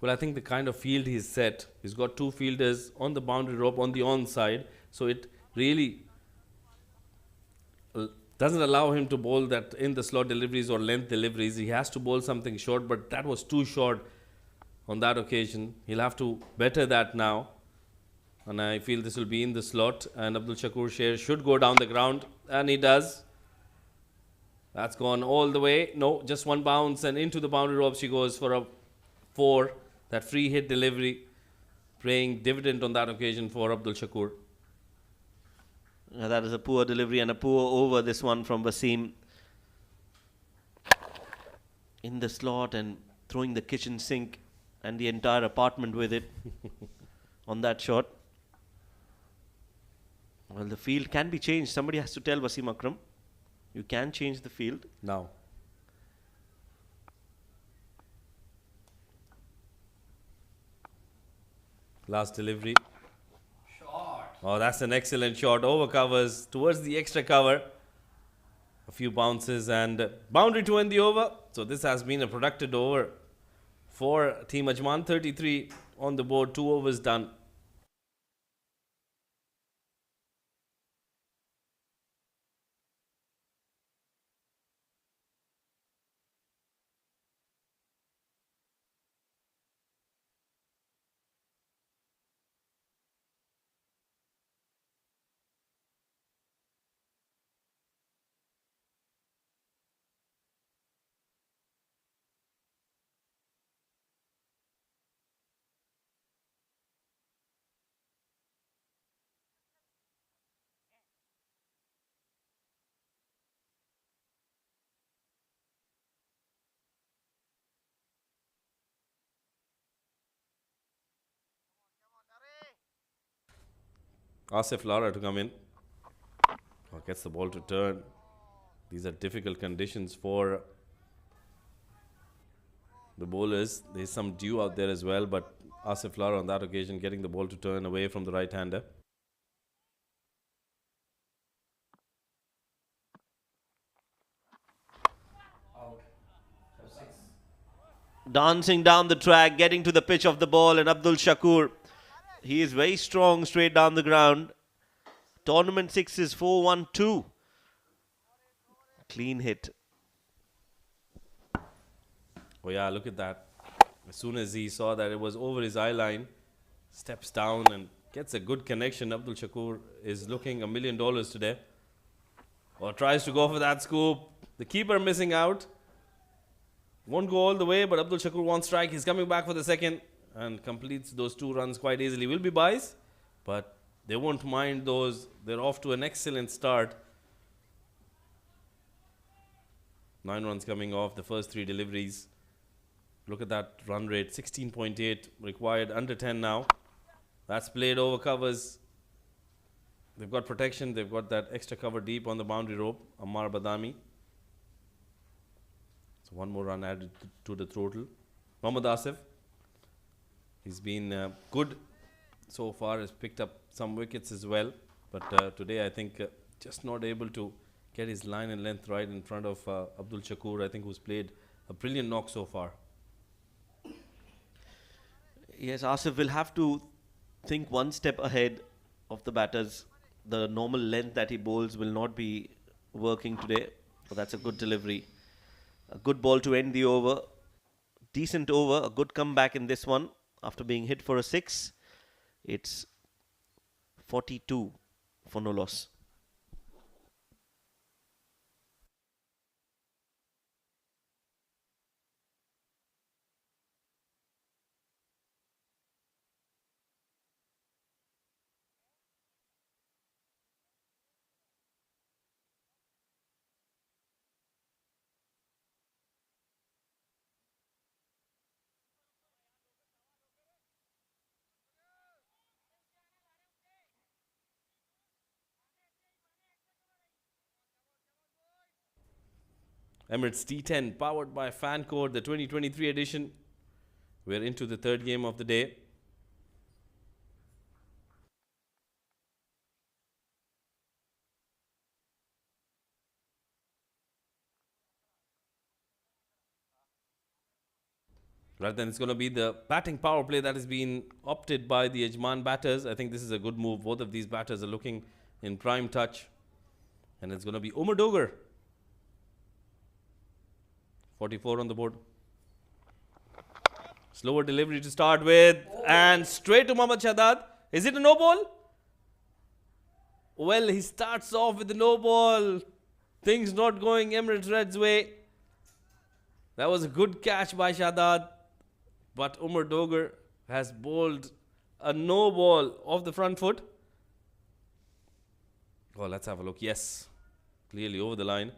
Well, I think the kind of field he's set, he's got two fielders on the boundary rope on the onside, so it really doesn't allow him to bowl that in the slot deliveries or length deliveries. He has to bowl something short, but that was too short on that occasion. He'll have to better that now. And I feel this will be in the slot. And Abdul Shakur Sher should go down the ground. And he does. That's gone all the way. No, just one bounce. And into the boundary rope she goes for a 4. That free hit delivery. Paying dividend on that occasion for Abdul Shakur. That is a poor delivery and a poor over, this one from Wasim. In the slot and throwing the kitchen sink and the entire apartment with it on that shot. Well, the field can be changed. Somebody has to tell Wasim Akram, you can change the field. Now. Last delivery. Shot. Oh, that's an excellent shot. Over covers towards the extra cover. A few bounces and boundary to end the over. So this has been a productive over for Team Ajman. 33 on the board, 2 overs done. Asif Lara to come in. Oh, gets the ball to turn. These are difficult conditions for the bowlers. There's some dew out there as well, but Asif Lara on that occasion getting the ball to turn away from the right-hander. Dancing down the track, getting to the pitch of the ball, and Abdul Shakur, he is very strong straight down the ground. Tournament 6 is 4-1-2. Clean hit. Oh yeah, look at that. As soon as he saw that it was over his eye line, steps down and gets a good connection. Abdul Shakur is looking $1 million today. Or tries to go for that scoop. The keeper missing out. Won't go all the way, but Abdul Shakur won't strike. He's coming back for the second and completes those 2 runs quite easily. Will be buys, but they won't mind those. They're off to an excellent start. 9 runs coming off the first 3 deliveries. Look at that run rate, 16.8 required, under 10 now. That's played over covers. They've got protection. They've got that extra cover deep on the boundary rope. Ammar Badami. So 1 more run added to the total. Mohammad Asif. He's been good so far. Has picked up some wickets as well. But today I think just not able to get his line and length right in front of Abdul Shakur. I think who's played a brilliant knock so far. Yes, Asif will have to think 1 step ahead of the batters. The normal length that he bowls will not be working today. So that's a good delivery. A good ball to end the over. Decent over. A good comeback in this one. After being hit for a 6, it's 42 for no loss. Emirates D10 powered by Fancode, the 2023 edition. We're into the 3rd game of the day. Rather than it's going to be the batting power play that has been opted by the Ajman batters. I think this is a good move. Both of these batters are looking in prime touch. And it's going to be Umar Dogar. 44 on the board. Slower delivery to start with. And straight to Mohammad Shahzad. Is it a no ball? Well, he starts off with the no ball. Things not going Emirates Red's way. That was a good catch by Shahzad. But Umar Dogar has bowled a no ball off the front foot. Oh, let's have a look. Yes, clearly over the line.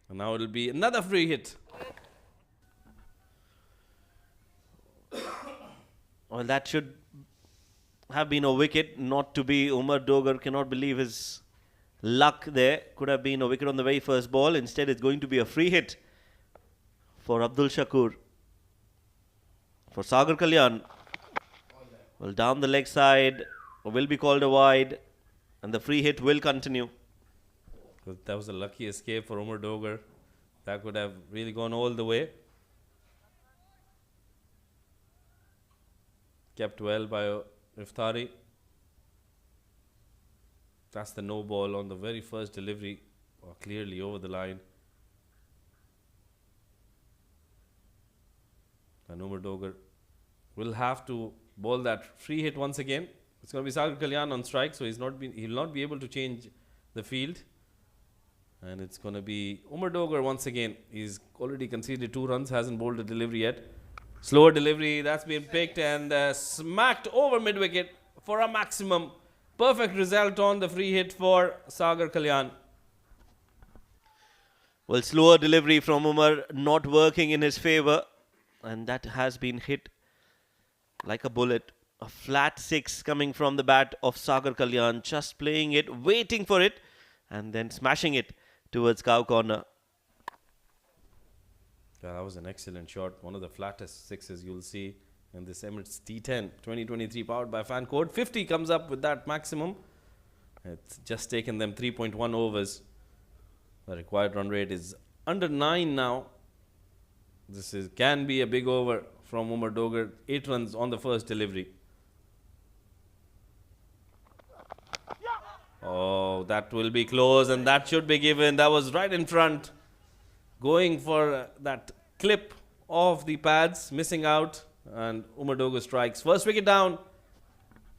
And now it'll be another free hit. Well, that should have been a wicket, not to be. Umar Dogar cannot believe his luck there. Could have been a wicket on the very first ball. Instead, it's going to be a free hit for Abdul Shakur. For Sagar Kalyan. Well, down the leg side, will be called a wide. And the free hit will continue. That was a lucky escape for Umar Dogar. That could have really gone all the way. Kept well by Iftari. That's the no ball on the very first delivery. Oh, clearly over the line. And Umar Dogar will have to bowl that free hit once again. It's going to be Sagar Kalyan on strike, so he'll not be able to change the field. And it's going to be Umar Dogar once again. He's already conceded 2 runs, hasn't bowled a delivery yet. Slower delivery, that's been picked and smacked over mid-wicket for a maximum. Perfect result on the free hit for Sagar Kalyan. Well, slower delivery from Umar not working in his favour. And that has been hit like a bullet. A flat 6 coming from the bat of Sagar Kalyan. Just playing it, waiting for it. And then smashing it towards cow corner. Yeah, that was an excellent shot. One of the flattest 6s you'll see in this Emirates D10 2023 powered by Fan Code. 50 comes up with that maximum. It's just taken them 3.1 overs. The required run rate is under 9 now. This can be a big over from Umar Dogar. 8 runs on the first delivery. Oh, that will be close and that should be given. That was right in front. Going for that clip of the pads, missing out. And Umar Dogar strikes. First wicket down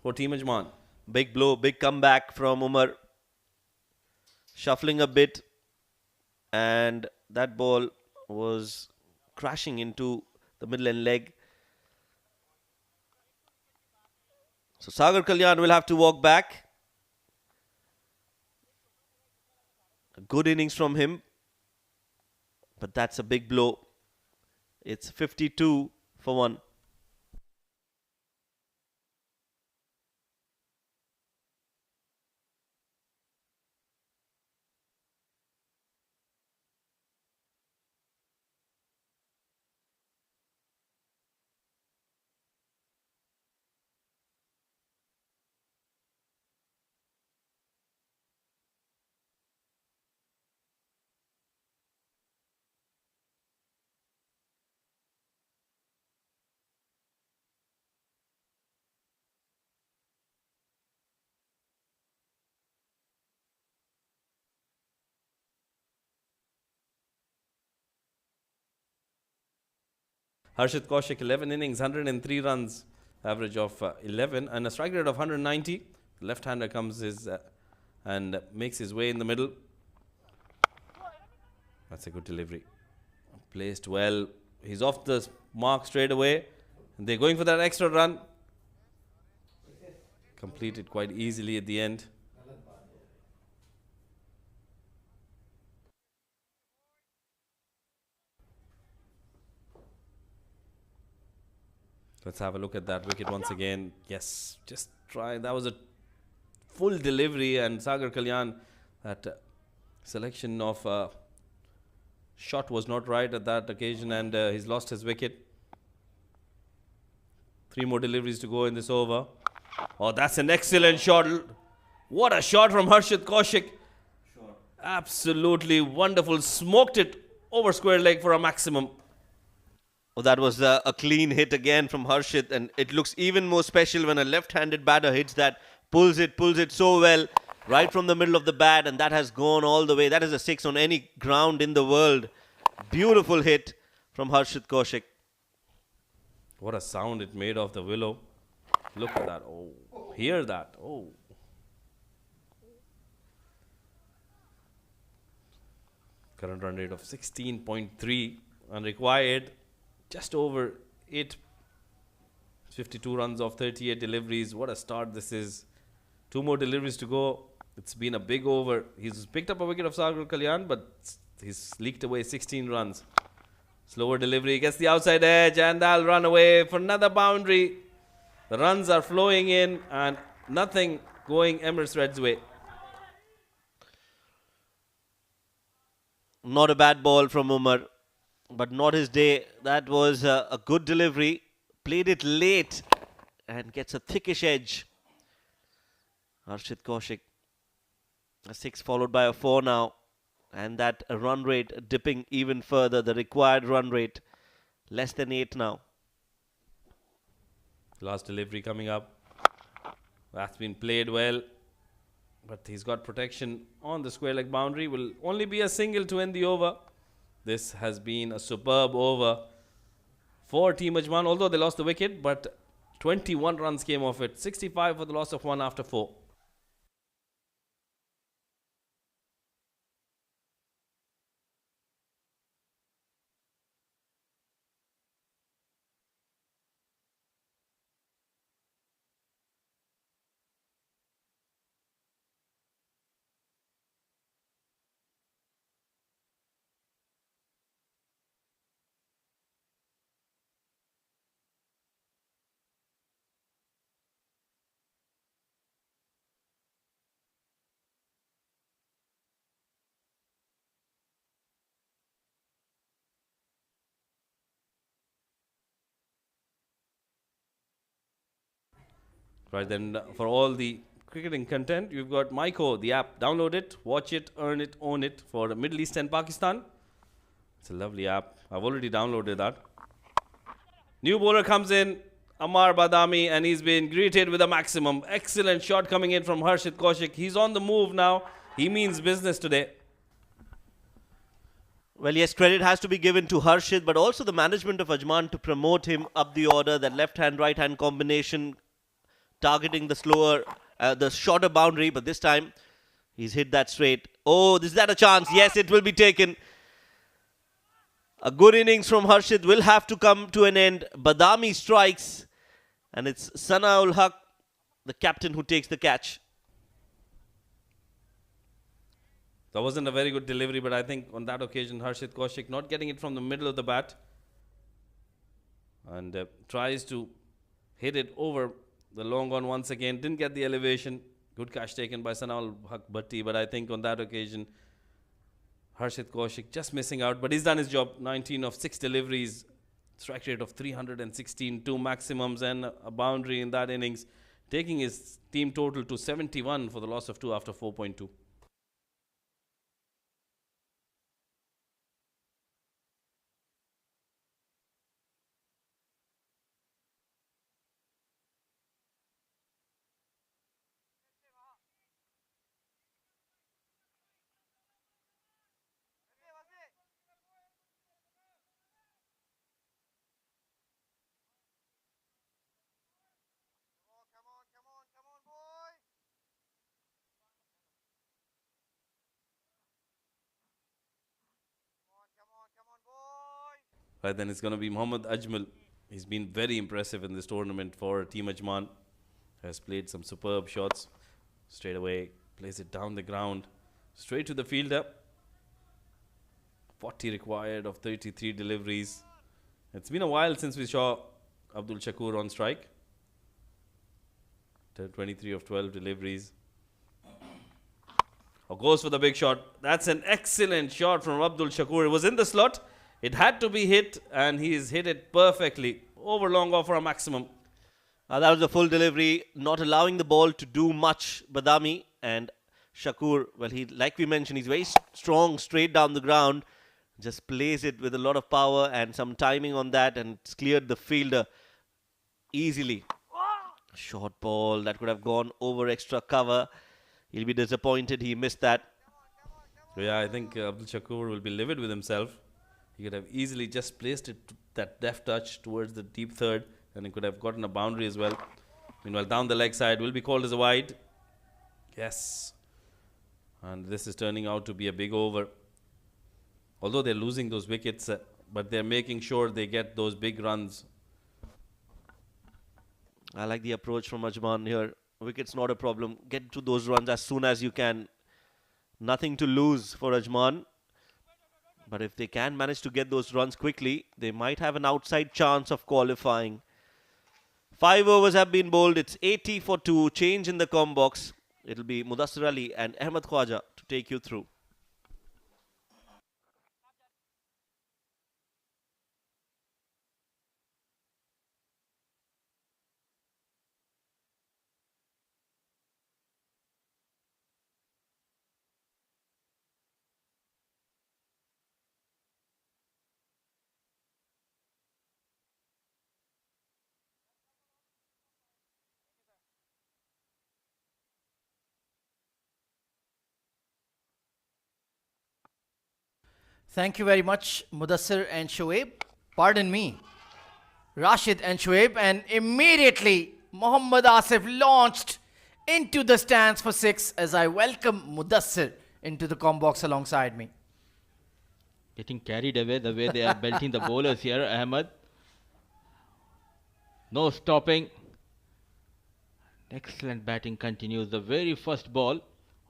for Team Ajman. Big blow, big comeback from Umar. Shuffling a bit. And that ball was crashing into the middle end leg. So Sagar Kalyan will have to walk back. A good innings from him. But that's a big blow. It's 52 for 1. Harshit Kaushik, 11 innings, 103 runs, average of 11 and a strike rate of 190. The left-hander comes and makes his way in the middle. That's a good delivery. Placed well. He's off the mark straight away. And they're going for that extra run. Completed quite easily at the end. Let's have a look at that wicket once again. Yes, just try. That was a full delivery and Sagar Kalyan, that selection of shot was not right at that occasion and he's lost his wicket. 3 more deliveries to go in this over. Oh, that's an excellent shot. What a shot from Harshit Kaushik. Absolutely wonderful. Smoked it over square leg for a maximum. Oh, that was a clean hit again from Harshit, and it looks even more special when a left-handed batter hits that, pulls it so well, right from the middle of the bat, and that has gone all the way. That is a six on any ground in the world. Beautiful hit from Harshit Kaushik. What a sound it made off the willow. Look at that. Oh, hear that. Oh. Current run rate of 16.3 and required just over 8. 52 runs off 38 deliveries. What a start this is. 2 more deliveries to go. It's been a big over. He's picked up a wicket of Sagar Kalyan, but he's leaked away 16 runs. Slower delivery, gets the outside edge, and they'll run away for another boundary. The runs are flowing in, and nothing going Emirates Red's way. Not a bad ball from Umar, but not his day. That was a good delivery. Played it late and gets a thickish edge. Harshit Kaushik, a 6 followed by a 4 now. And that run rate dipping even further. The required run rate, less than 8 now. Last delivery coming up. That's been played well. But he's got protection on the square leg boundary. Will only be a single to end the over. This has been a superb over for Team Ajman. Although they lost the wicket, but 21 runs came off it. 65 for the loss of 1 after 4. Right then, for all the cricketing content, you've got Myco, the app. Download it, watch it, earn it, own it for the Middle East and Pakistan. It's a lovely app. I've already downloaded that. New bowler comes in, Amar Badami, and he's been greeted with a maximum. Excellent shot coming in from Harshit Kaushik. He's on the move now. He means business today. Well, yes, credit has to be given to Harshit, but also the management of Ajman to promote him up the order. That left-hand, right-hand combination, targeting the slower, the shorter boundary, but this time he's hit that straight. Oh, is that a chance? Yes, it will be taken. A good innings from Harshit will have to come to an end. Badami strikes, and it's Sanaul Haq, the captain, who takes the catch. That wasn't a very good delivery, but I think on that occasion, Harshit Kaushik not getting it from the middle of the bat and tries to hit it over the long on once again. Didn't get the elevation. Good catch taken by Sanaul Haq Bhatti, but I think on that occasion, Harshit Kaushik just missing out, but he's done his job. 19 of 6 deliveries, strike rate of 316, 2 maximums and a boundary in that innings, taking his team total to 71 for the loss of 2 after 4.2. Right then it's going to be Mohammad Ajmal. He's been very impressive in this tournament for Team Ajman. Has played some superb shots. Straight away, plays it down the ground. Straight to the fielder. 40 required of 33 deliveries. It's been a while since we saw Abdul Shakur on strike. 23 of 12 deliveries. Oh, goes for the big shot. That's an excellent shot from Abdul Shakur. It was in the slot. It had to be hit, and he's hit it perfectly. Over long off for a maximum. That was a full delivery, not allowing the ball to do much. Badami and Shakur, well, he, like we mentioned, he's very strong straight down the ground. Just plays it with a lot of power and some timing on that, and it's cleared the fielder easily. Short ball that could have gone over extra cover. He'll be disappointed he missed that. Yeah, I think Abdul Shakur will be livid with himself. He could have easily just placed it that deft touch towards the deep third, and he could have gotten a boundary as well. Meanwhile, down the leg side will be called as a wide. Yes. And this is turning out to be a big over. Although they're losing those wickets, but they're making sure they get those big runs. I like the approach from Ajman here. Wicket's not a problem. Get to those runs as soon as you can. Nothing to lose for Ajman. But if they can manage to get those runs quickly, they might have an outside chance of qualifying. 5 overs have been bowled. It's 80 for 2. Change in the com box. It'll be Mudassir Ali and Ahmed Khwaja to take you through. Thank you very much, Mudassir and Shoaib. Pardon me, Rashid and Shoaib. And immediately, Mohammad Asif launched into the stands for 6 as I welcome Mudassir into the com box alongside me. Getting carried away the way they are belting the bowlers here, Ahmed. No stopping. Excellent batting continues. The very first ball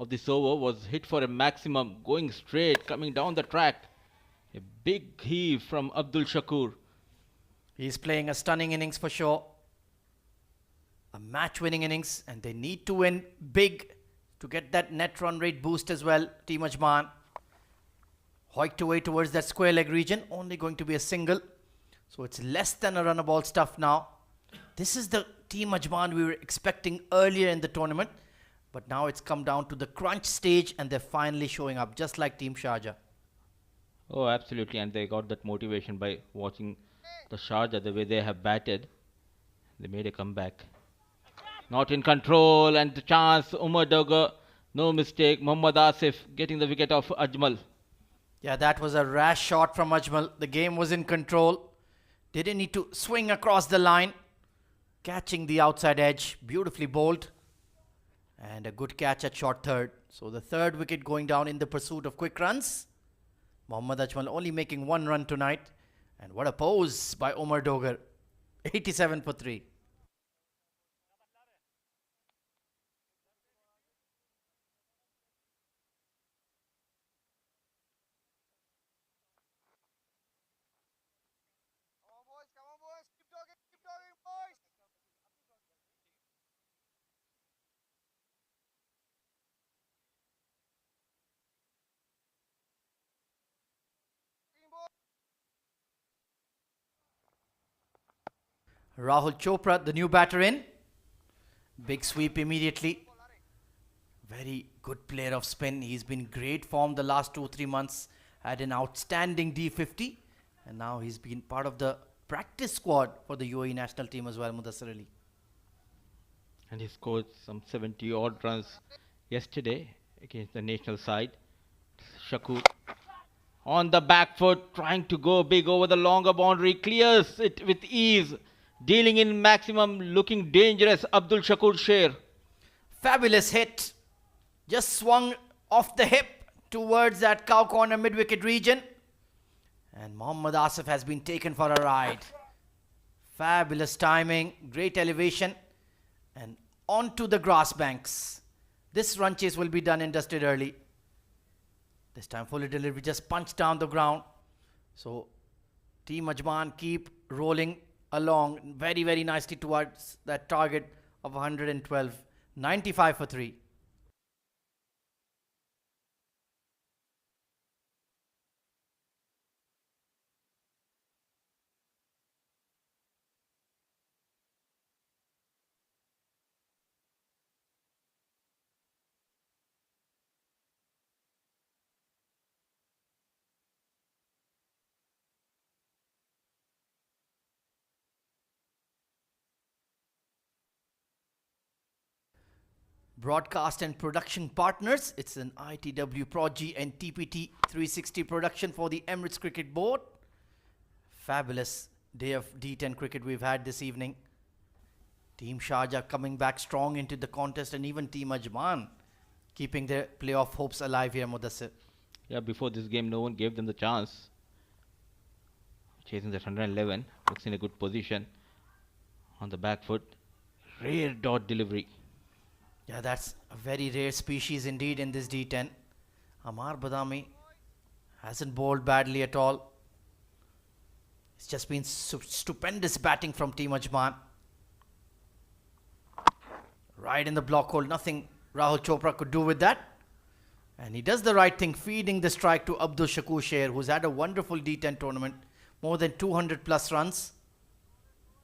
of this over was hit for a maximum, going straight, coming down the track. A big heave from Abdul Shakur. He's playing a stunning innings for sure. A match-winning innings, and they need to win big to get that net run rate boost as well. Team Ajman hoiked away towards that square leg region, only going to be a single. So it's less than a run ball stuff now. This is the Team Ajman we were expecting earlier in the tournament, but now it's come down to the crunch stage and they're finally showing up, just like Team Sharjah. Oh, absolutely. And they got that motivation by watching the Sharjah, the way they have batted. They made a comeback. Not in control, and the chance, Umar Doga, no mistake. Mohammad Asif getting the wicket of Ajmal. Yeah, that was a rash shot from Ajmal. The game was in control. They didn't need to swing across the line. Catching the outside edge, beautifully bowled. And a good catch at short third. So the third wicket going down in the pursuit of quick runs. Mohammad Ajmal only making 1 run tonight. And what a pose by Umar Dogar. 87 for 3. Rahul Chopra, the new batter in. Big sweep immediately. Very good player of spin. He's been great form the last 2-3 months. Had an outstanding D50. And now he's been part of the practice squad for the UAE national team as well, Mudassir Ali. And he scored some 70 odd runs yesterday against the national side. Shakur on the back foot, trying to go big over the longer boundary, clears it with ease, dealing in maximum, looking dangerous. Abdul Shakur Sher. Fabulous hit. Just swung off the hip towards that cow corner mid-wicket region. And Mohammad Asif has been taken for a ride. Fabulous timing, great elevation. And onto the grass banks. This run chase will be done and dusted early. This time fully delivery, just punched down the ground. So Team Ajman keep rolling along very, very nicely towards that target of 112. 95 for 3. broadcast and production partners. It's an ITW Prodigy and TPT 360 production for the Emirates Cricket Board. Fabulous day of D10 cricket we've had this evening. Team Sharjah coming back strong into the contest, and even Team Ajman keeping their playoff hopes alive here, Mudassir. Yeah, before this game, no one gave them the chance. Chasing that 111, looks in a good position on the back foot. Rare dot delivery. Yeah, that's a very rare species indeed in this D10. Amar Badami hasn't bowled badly at all. It's just been stupendous batting from Team Ajman. Right in the block hole, nothing Rahul Chopra could do with that. And he does the right thing, feeding the strike to Abdul Shakur Sher, who's had a wonderful D10 tournament, more than 200 plus runs.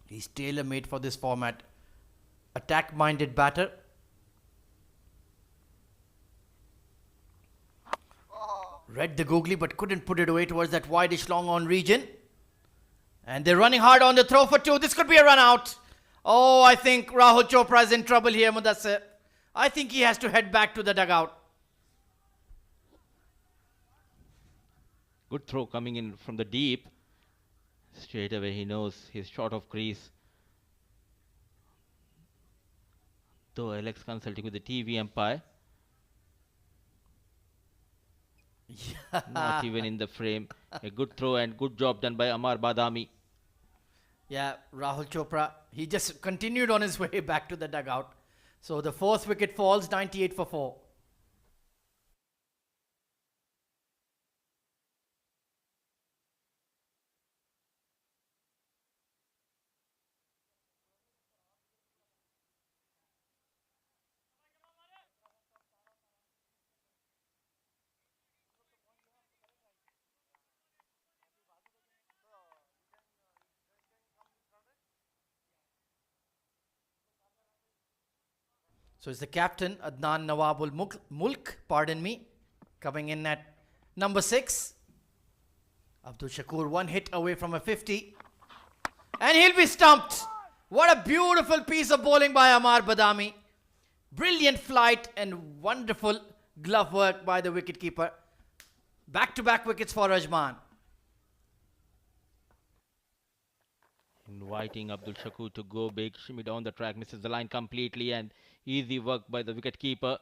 He's tailor-made for this format. Attack-minded batter. Read the googly but couldn't put it away towards that wideish long-on region. And they're running hard on the throw for two. This could be a run out. Oh, I think Rahul Chopra is in trouble here, Mudassir. I think he has to head back to the dugout. Good throw coming in from the deep. Straight away he knows he's short of crease. Though Alex consulting with the TV umpire. Not even in the frame. A good throw and good job done by Amar Badami. Yeah, Rahul Chopra, he just continued on his way back to the dugout. So the fourth wicket falls, 98 for 4. So it's the captain, Adnan Nawabul Mulk, pardon me, coming in at number 6. Abdul Shakur, one hit away from a 50. And he'll be stumped. What a beautiful piece of bowling by Amar Badami. Brilliant flight and wonderful glove work by the wicketkeeper. Back-to-back wickets for Ajman. Inviting Abdul Shakur to go big. Shimmy down the track, misses the line completely, and easy work by the wicketkeeper.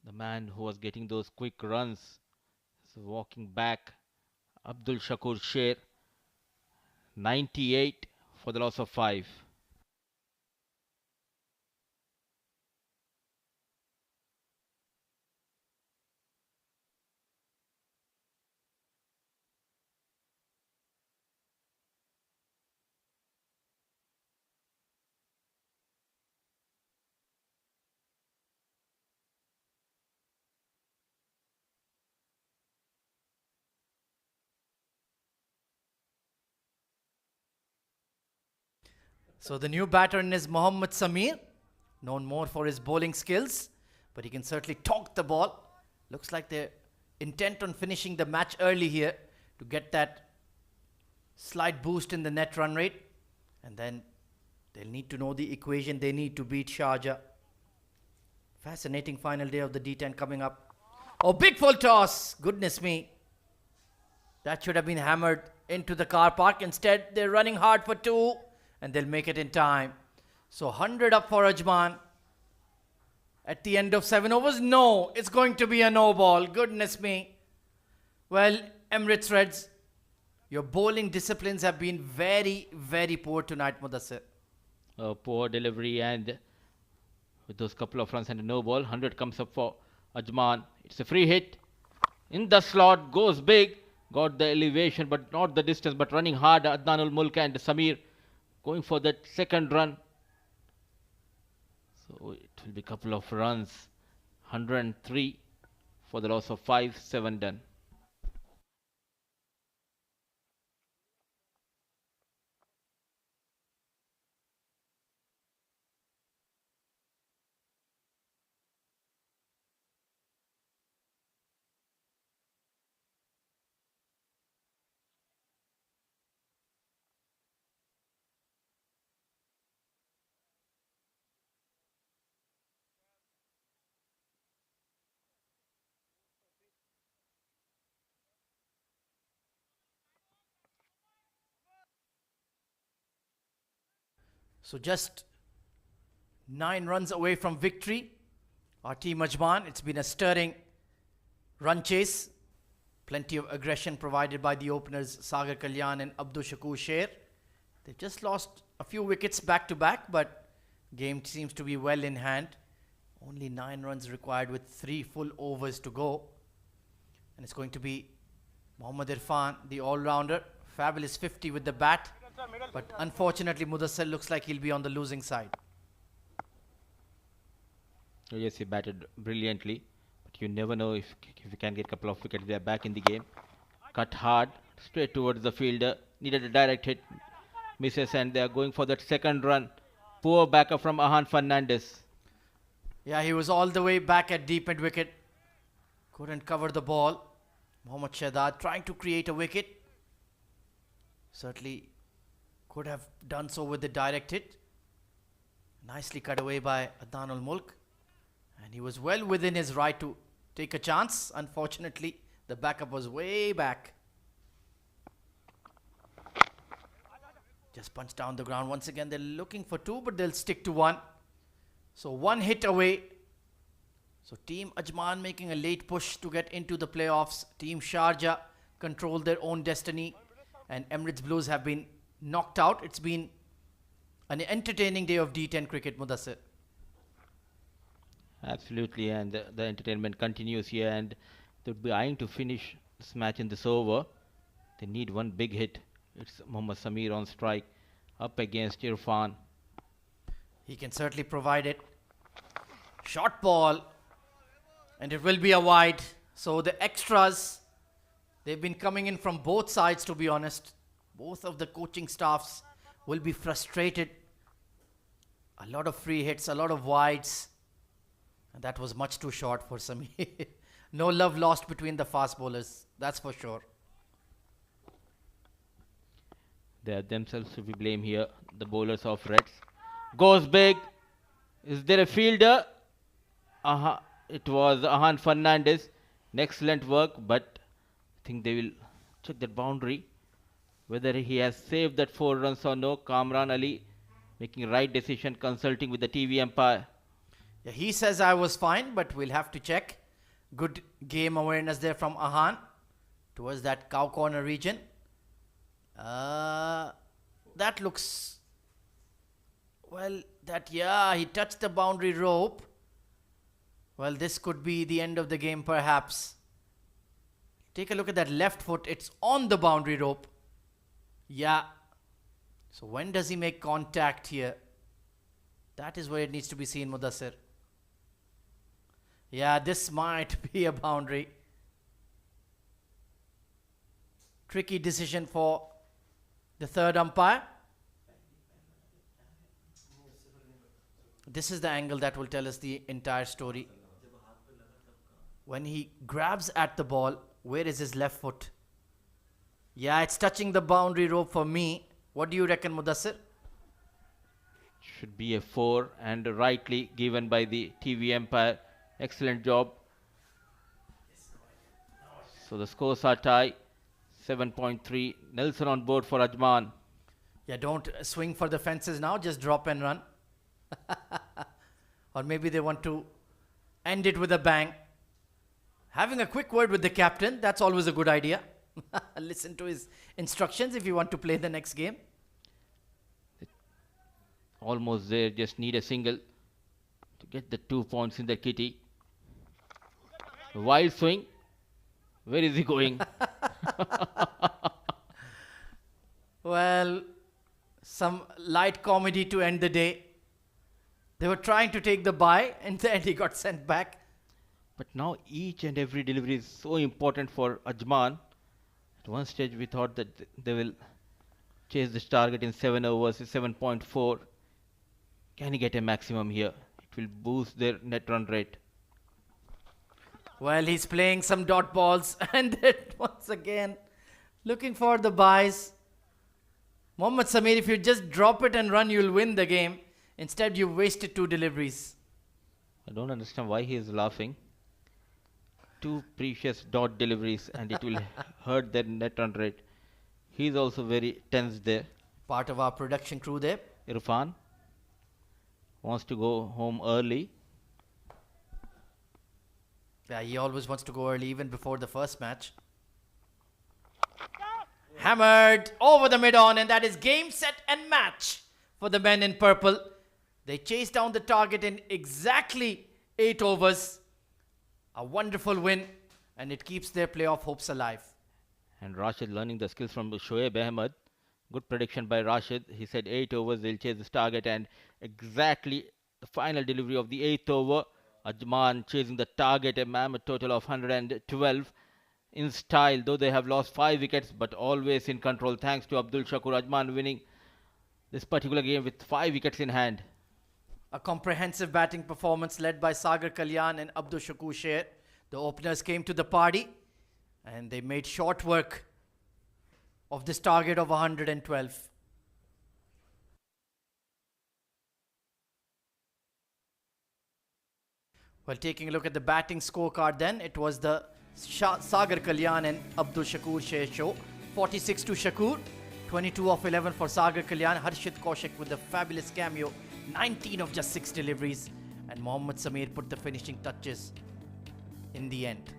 The man who was getting those quick runs is walking back. Abdul Shakur Sher, 98 for the loss of 5. So the new batter is Mohammad Samir, known more for his bowling skills, but he can certainly talk the ball. Looks like they're intent on finishing the match early here to get that slight boost in the net run rate. And then they'll need to know the equation they need to beat Sharjah. Fascinating final day of the D10 coming up. Oh, big full toss. Goodness me. That should have been hammered into the car park. Instead, they're running hard for 2. And they'll make it in time. So 100 up for Ajman. At the end of 7 overs, no, it's going to be a no ball. Goodness me. Well, Emirates Reds, your bowling disciplines have been very, very poor tonight, Mudassir. Poor delivery, and with those couple of runs and a no ball, 100 comes up for Ajman. It's a free hit. In the slot, goes big. Got the elevation, but not the distance, but running hard. Adnanul Mulk and Samir going for that second run. So it will be a couple of runs. 103 for the loss of 5, 7 done. So just 9 runs away from victory. Our team Ajman, it's been a stirring run chase. Plenty of aggression provided by the openers Sagar Kalyan and Abdul Shakur Sher. They've just lost a few wickets back to back, but game seems to be well in hand. Only 9 runs required with 3 full overs to go. And it's going to be Mohammad Irfan, the all-rounder. Fabulous 50 with the bat. But unfortunately, Mudassir looks like he'll be on the losing side. Oh, yes, he batted brilliantly. But you never know if you can get a couple of wickets. They are back in the game. Cut hard, straight towards the fielder. Needed a direct hit. Misses, and they are going for that second run. Poor backer from Ajman Fernandez. Yeah, he was all the way back at deep mid wicket. Couldn't cover the ball. Mohammad Shahzad trying to create a wicket. Certainly could have done so with the direct hit. Nicely cut away by Adnan ul Mulk. And he was well within his right to take a chance. Unfortunately, the backup was way back. Just punched down the ground. Once again, they're looking for 2, but they'll stick to 1. So 1 hit away. So Team Ajman making a late push to get into the playoffs. Team Sharjah control their own destiny. And Emirates Blues have been knocked out. It's been an entertaining day of D10 cricket, Mudassir. Absolutely, and the entertainment continues here, and they'll be eyeing to finish this match in this over. They need one big hit. It's Mohammad Samir on strike, up against Irfan. He can certainly provide it. Short ball, and it will be a wide. So the extras, they've been coming in from both sides, to be honest. Both of the coaching staffs will be frustrated. A lot of free hits, a lot of wides. And that was much too short for Samir. No love lost between the fast bowlers, that's for sure. They are themselves to be blamed here, the bowlers of Reds. Goes big. Is there a fielder? It was Ajman Fernandez. Excellent work, but I think they will check that boundary. Whether he has saved that 4 runs or no. Kamran Ali making right decision, consulting with the TV umpire. Yeah, he says I was fine, but we'll have to check. Good game awareness there from Ajman towards that cow corner region. That looks, well, he touched the boundary rope. Well, this could be the end of the game perhaps. Take a look at that left foot. It's on the boundary rope. Yeah. So when does he make contact here? That is where it needs to be seen, Mudassir. Yeah, this might be a boundary. Tricky decision for the third umpire. This is the angle that will tell us the entire story. When he grabs at the ball, where is his left foot? Yeah, it's touching the boundary rope for me. What do you reckon, Mudassir? Should be a 4, and rightly given by the TV umpire. Excellent job. So the scores are tie. 7.3. Nelson on board for Ajman. Yeah, don't swing for the fences now. Just drop and run. Or maybe they want to end it with a bang. Having a quick word with the captain, that's always a good idea. Listen to his instructions if you want to play the next game. Almost there, just need a single to get the 2 points in the kitty. Wild swing. Where is he going? Well, some light comedy to end the day. They were trying to take the bye and then he got sent back. But now each and every delivery is so important for Ajman. At one stage we thought that they will chase this target in 7 overs, 7.4. Can he get a maximum here? It will boost their net run rate. Well, he's playing some dot balls and then once again looking for the buys. Mohammad Samir, if you just drop it and run, you'll win the game. Instead, you wasted 2 deliveries. I don't understand why he is laughing. 2 precious dot deliveries and it will hurt their net run rate. He is also very tense there. Part of our production crew there. Irfan. wants to go home early. Yeah, he always wants to go early, even before the first match. Hammered over the mid-on, and that is game, set and match for the men in purple. They chased down the target in exactly 8 overs. A wonderful win, and it keeps their playoff hopes alive. And Rashid learning the skills from Shoaib Ahmed. Good prediction by Rashid. He said 8 overs they'll chase this target, and exactly the final delivery of the 8th over. Ajman chasing the target, a mammoth total of 112 in style, though they have lost 5 wickets, but always in control thanks to Abdul Shakur. Ajman winning this particular game with 5 wickets in hand. A comprehensive batting performance led by Sagar Kalyan and Abdul Shakur Sher. The openers came to the party and they made short work of this target of 112. Well, taking a look at the batting scorecard then, it was the Sagar Kalyan and Abdul Shakur Sher show. 46 to Shakur, 22 of 11 for Sagar Kalyan. Harshit Kaushik with a fabulous cameo, 19 of just 6 deliveries. And Mohammad Sameer put the finishing touches in the end.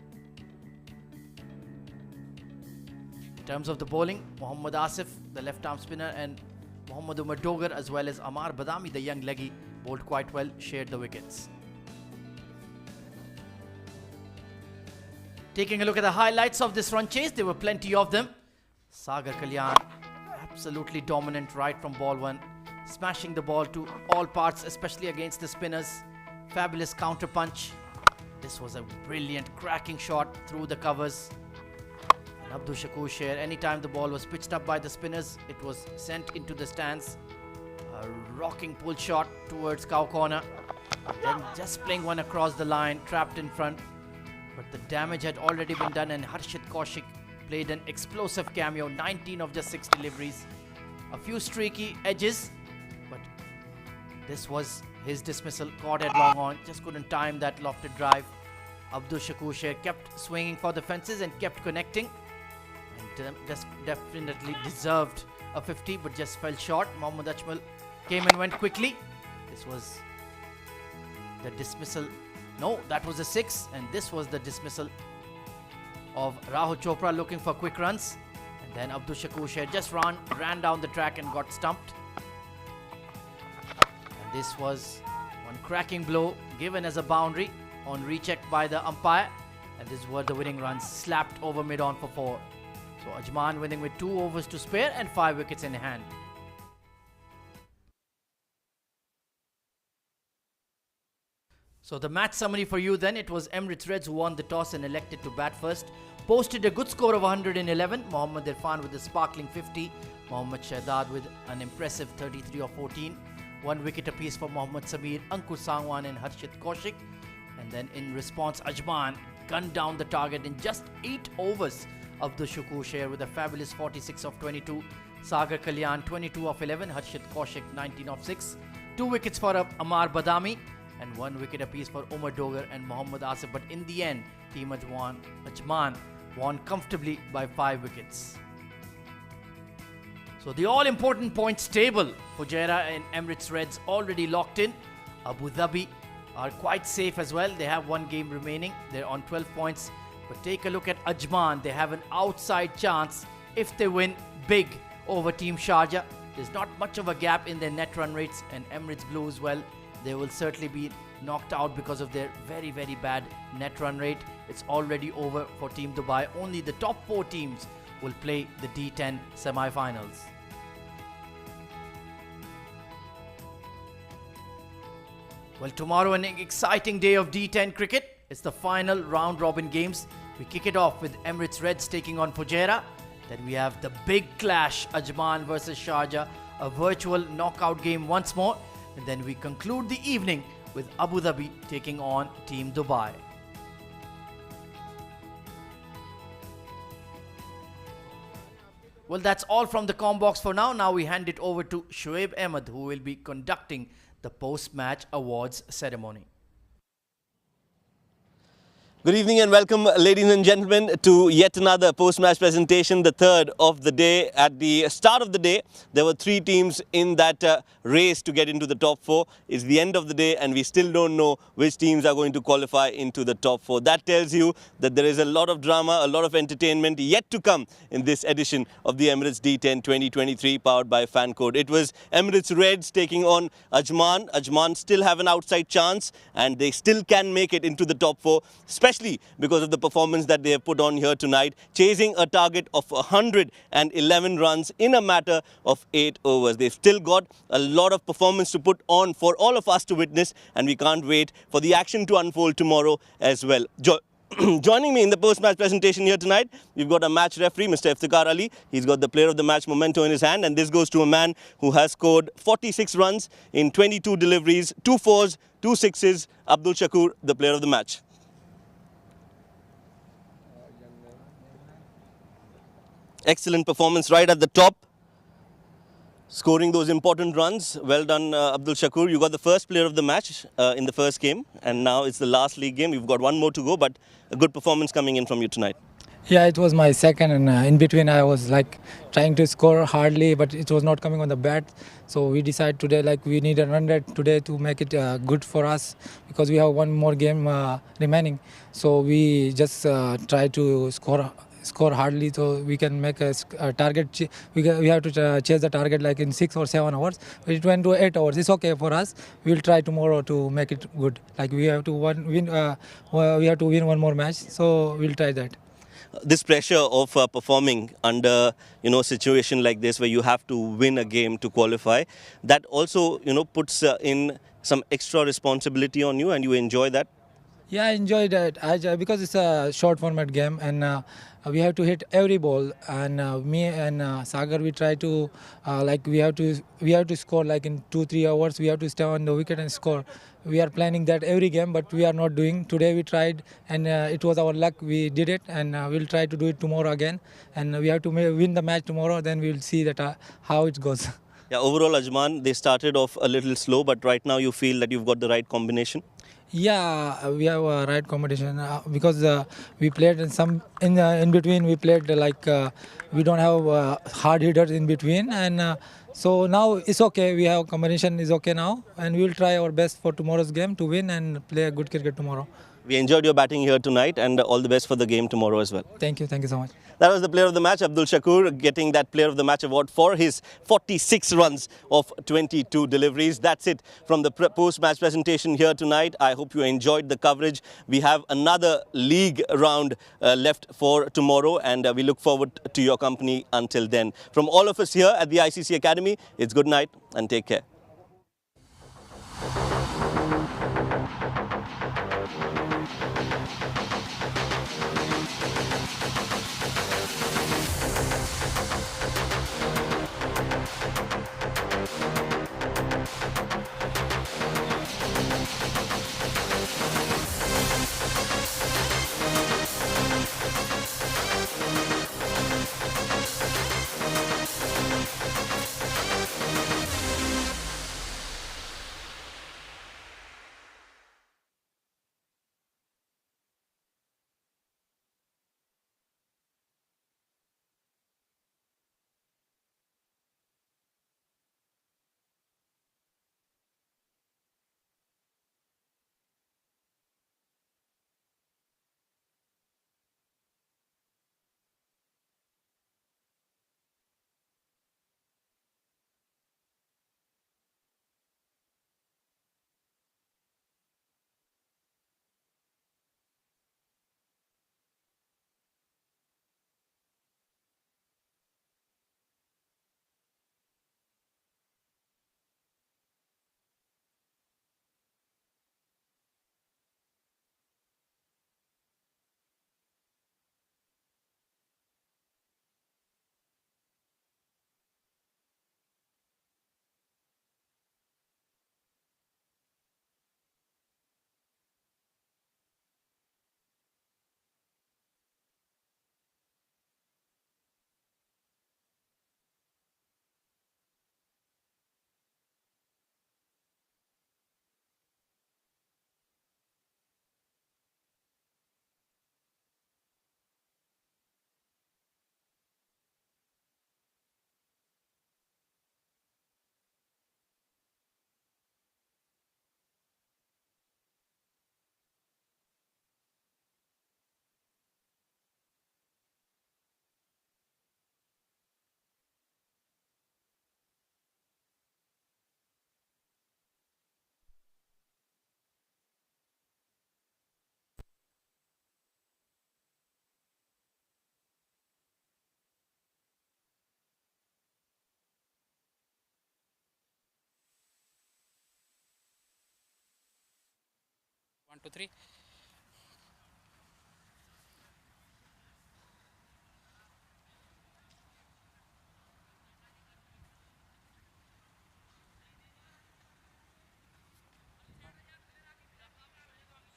In terms of the bowling, Mohammad Asif, the left-arm spinner, and Mohammad Umar Dogar as well as Amar Badami, the young leggy, bowled quite well, shared the wickets. Taking a look at the highlights of this run chase, there were plenty of them. Sagar Kalyan, absolutely dominant right from ball 1, smashing the ball to all parts, especially against the spinners. Fabulous counter punch. This was a brilliant cracking shot through the covers. And Abdul Shakur Sher, anytime the ball was pitched up by the spinners, it was sent into the stands. A rocking pull shot towards cow corner. Then just playing one across the line, trapped in front. But the damage had already been done, and Harshit Kaushik played an explosive cameo, 19 of just 6 deliveries. A few streaky edges, but this was his dismissal, caught headlong on, just couldn't time that lofted drive. Abdul Shakur Sher kept swinging for the fences and kept connecting, and just definitely deserved a 50, but just fell short. Mohammad Ajmal came and went quickly. This was the dismissal. No, that was a 6, and this was the dismissal of Rahul Chopra looking for quick runs. And then Abdul Shakur Sher just ran down the track and got stumped. And this was one cracking blow given as a boundary on recheck by the umpire. And this were the winning runs, slapped over mid-on for 4. So Ajman winning with 2 overs to spare and 5 wickets in hand. So the match summary for you then, it was Emirates Reds who won the toss and elected to bat first. Posted a good score of 111. Mohammad Irfan with a sparkling 50. Mohammad Shahzad with an impressive 33 of 14. 1 wicket apiece for Mohammad Sameer, Ankur Sangwan and Harshit Kaushik. And then in response, Ajman gunned down the target in just 8 overs. Abdul Shakur Sher with a fabulous 46 of 22. Sagar Kalyan 22 of 11. Harshit Kaushik 19 of 6. 2 wickets for Amar Badami. And 1 wicket apiece for Umar Dogar and Mohammad Asif. But in the end, Team Ajman won comfortably by 5 wickets. So the all-important points table, Fujairah and Emirates Reds already locked in. Abu Dhabi are quite safe as well. They have 1 game remaining. They're on 12 points. But take a look at Ajman. They have an outside chance if they win big over Team Sharjah. There's not much of a gap in their net run rates, and Emirates Blue as well. They will certainly be knocked out because of their very, very bad net run rate. It's already over for Team Dubai. Only the top 4 teams will play the D10 semi-finals. Well, tomorrow an exciting day of D10 cricket. It's the final round-robin games. We kick it off with Emirates Reds taking on Fujairah. Then we have the big clash, Ajman versus Sharjah, a virtual knockout game once more. And then we conclude the evening with Abu Dhabi taking on Team Dubai. Well, that's all from the Combox for now. Now we hand it over to Shoaib Ahmed, who will be conducting the post-match awards ceremony. Good evening and welcome, ladies and gentlemen, to yet another post-match presentation, the third of the day. At the start of the day, there were three teams in that race to get into the top four. It's the end of the day and we still don't know which teams are going to qualify into the top four. That tells you that there is a lot of drama, a lot of entertainment yet to come in this edition of the Emirates D10 2023 powered by FanCode. It was Emirates Reds taking on Ajman. Ajman still have an outside chance and they still can make it into the top four, especially because of the performance that they have put on here tonight, chasing a target of 111 runs in a matter of 8 overs. They've still got a lot of performance to put on for all of us to witness, and we can't wait for the action to unfold tomorrow as well. Joining me in the post-match presentation here tonight, we've got a match referee, Mr. Iftikhar Ali. He's got the player of the match memento in his hand, and this goes to a man who has scored 46 runs in 22 deliveries, 2 fours, 2 sixes, Abdul Shakur, the player of the match. Excellent performance right at the top, scoring those important runs. Well done, Abdul Shakur. You got the first player of the match in the first game, and now it's the last league game. You've got one more to go, but a good performance coming in from you tonight. Yeah, it was my second, and in between I was like trying to score hardly, but it was not coming on the bat. So we decided today like we need a run rate today to make it good for us, because we have one more game remaining. So we just try to score hardly so we can make a target. We have to chase the target like in 6 or 7 hours. It went to 8 hours. It's okay for us. We'll try tomorrow to make it good. Like we have to win one more match. So we'll try that. This pressure of performing under a situation like this where you have to win a game to qualify, that also puts in some extra responsibility on you, and you enjoy that. Yeah, I enjoyed it because it's a short format game, and we have to hit every ball. And me and Sagar, we try to we have to score like in 2-3 hours. We have to stay on the wicket and score. We are planning that every game, but we are not doing. Today we tried, and it was our luck. We did it, and we'll try to do it tomorrow again. And we have to win the match tomorrow. Then we'll see that how it goes. Yeah, overall, Ajman, they started off a little slow, but right now you feel that you've got the right combination. Yeah, we have a right competition because we played in between. We played we don't have hard hitters in between, and so now it's okay. We have combination is okay now, and we will try our best for tomorrow's game to win and play a good cricket tomorrow. We enjoyed your batting here tonight, and all the best for the game tomorrow as well. Thank you so much. That was the player of the match, Abdul Shakur, getting that player of the match award for his 46 runs of 22 deliveries. That's it from the post-match presentation here tonight. I hope you enjoyed the coverage. We have another league round left for tomorrow, and we look forward to your company until then. From all of us here at the ICC Academy, it's good night and take care. 2, 3.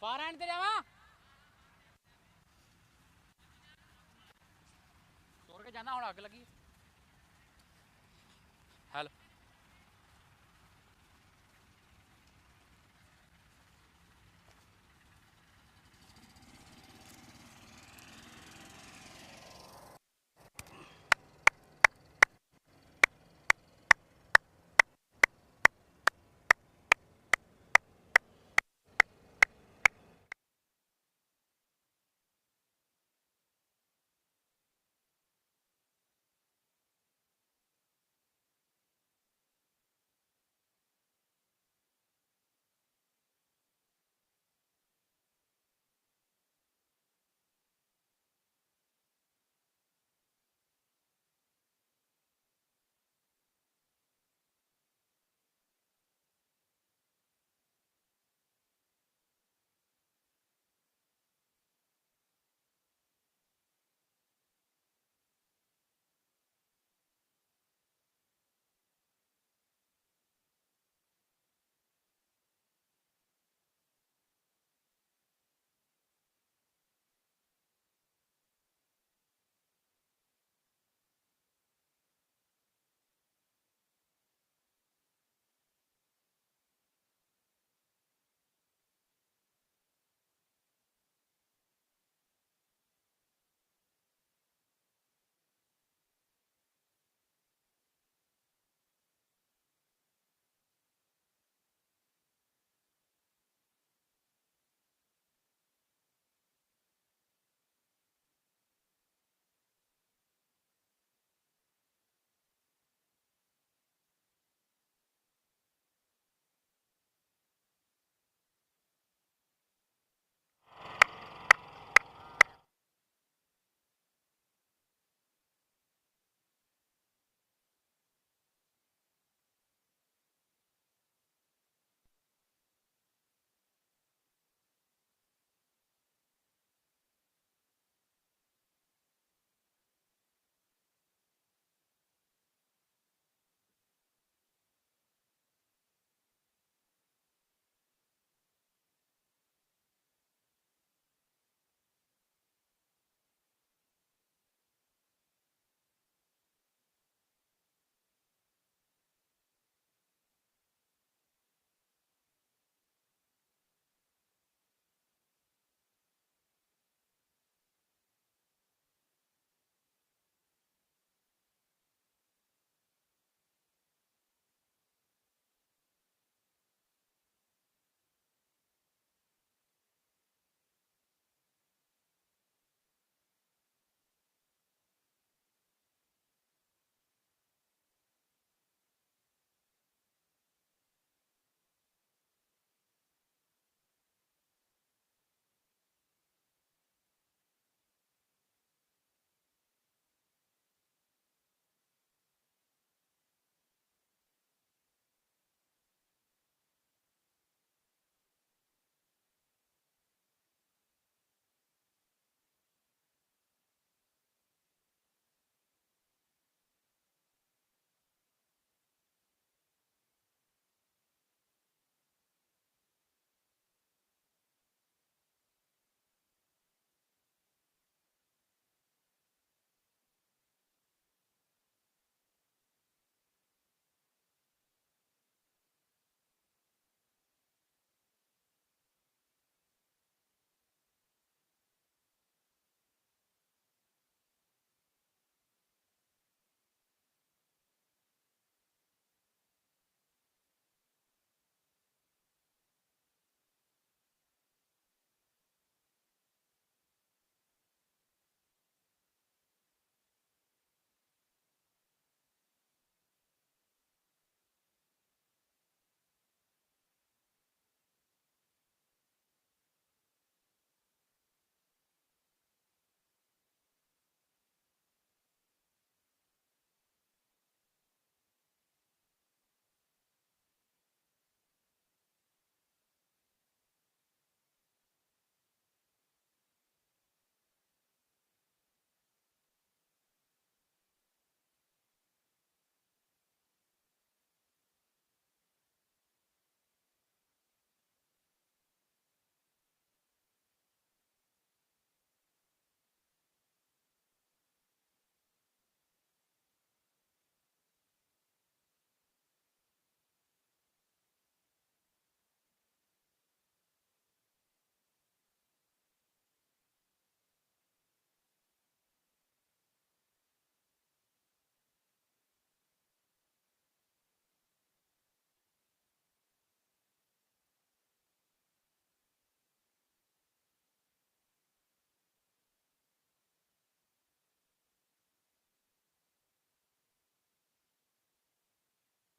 Far hand te jawa. तोड़ के जाना होना आग लगी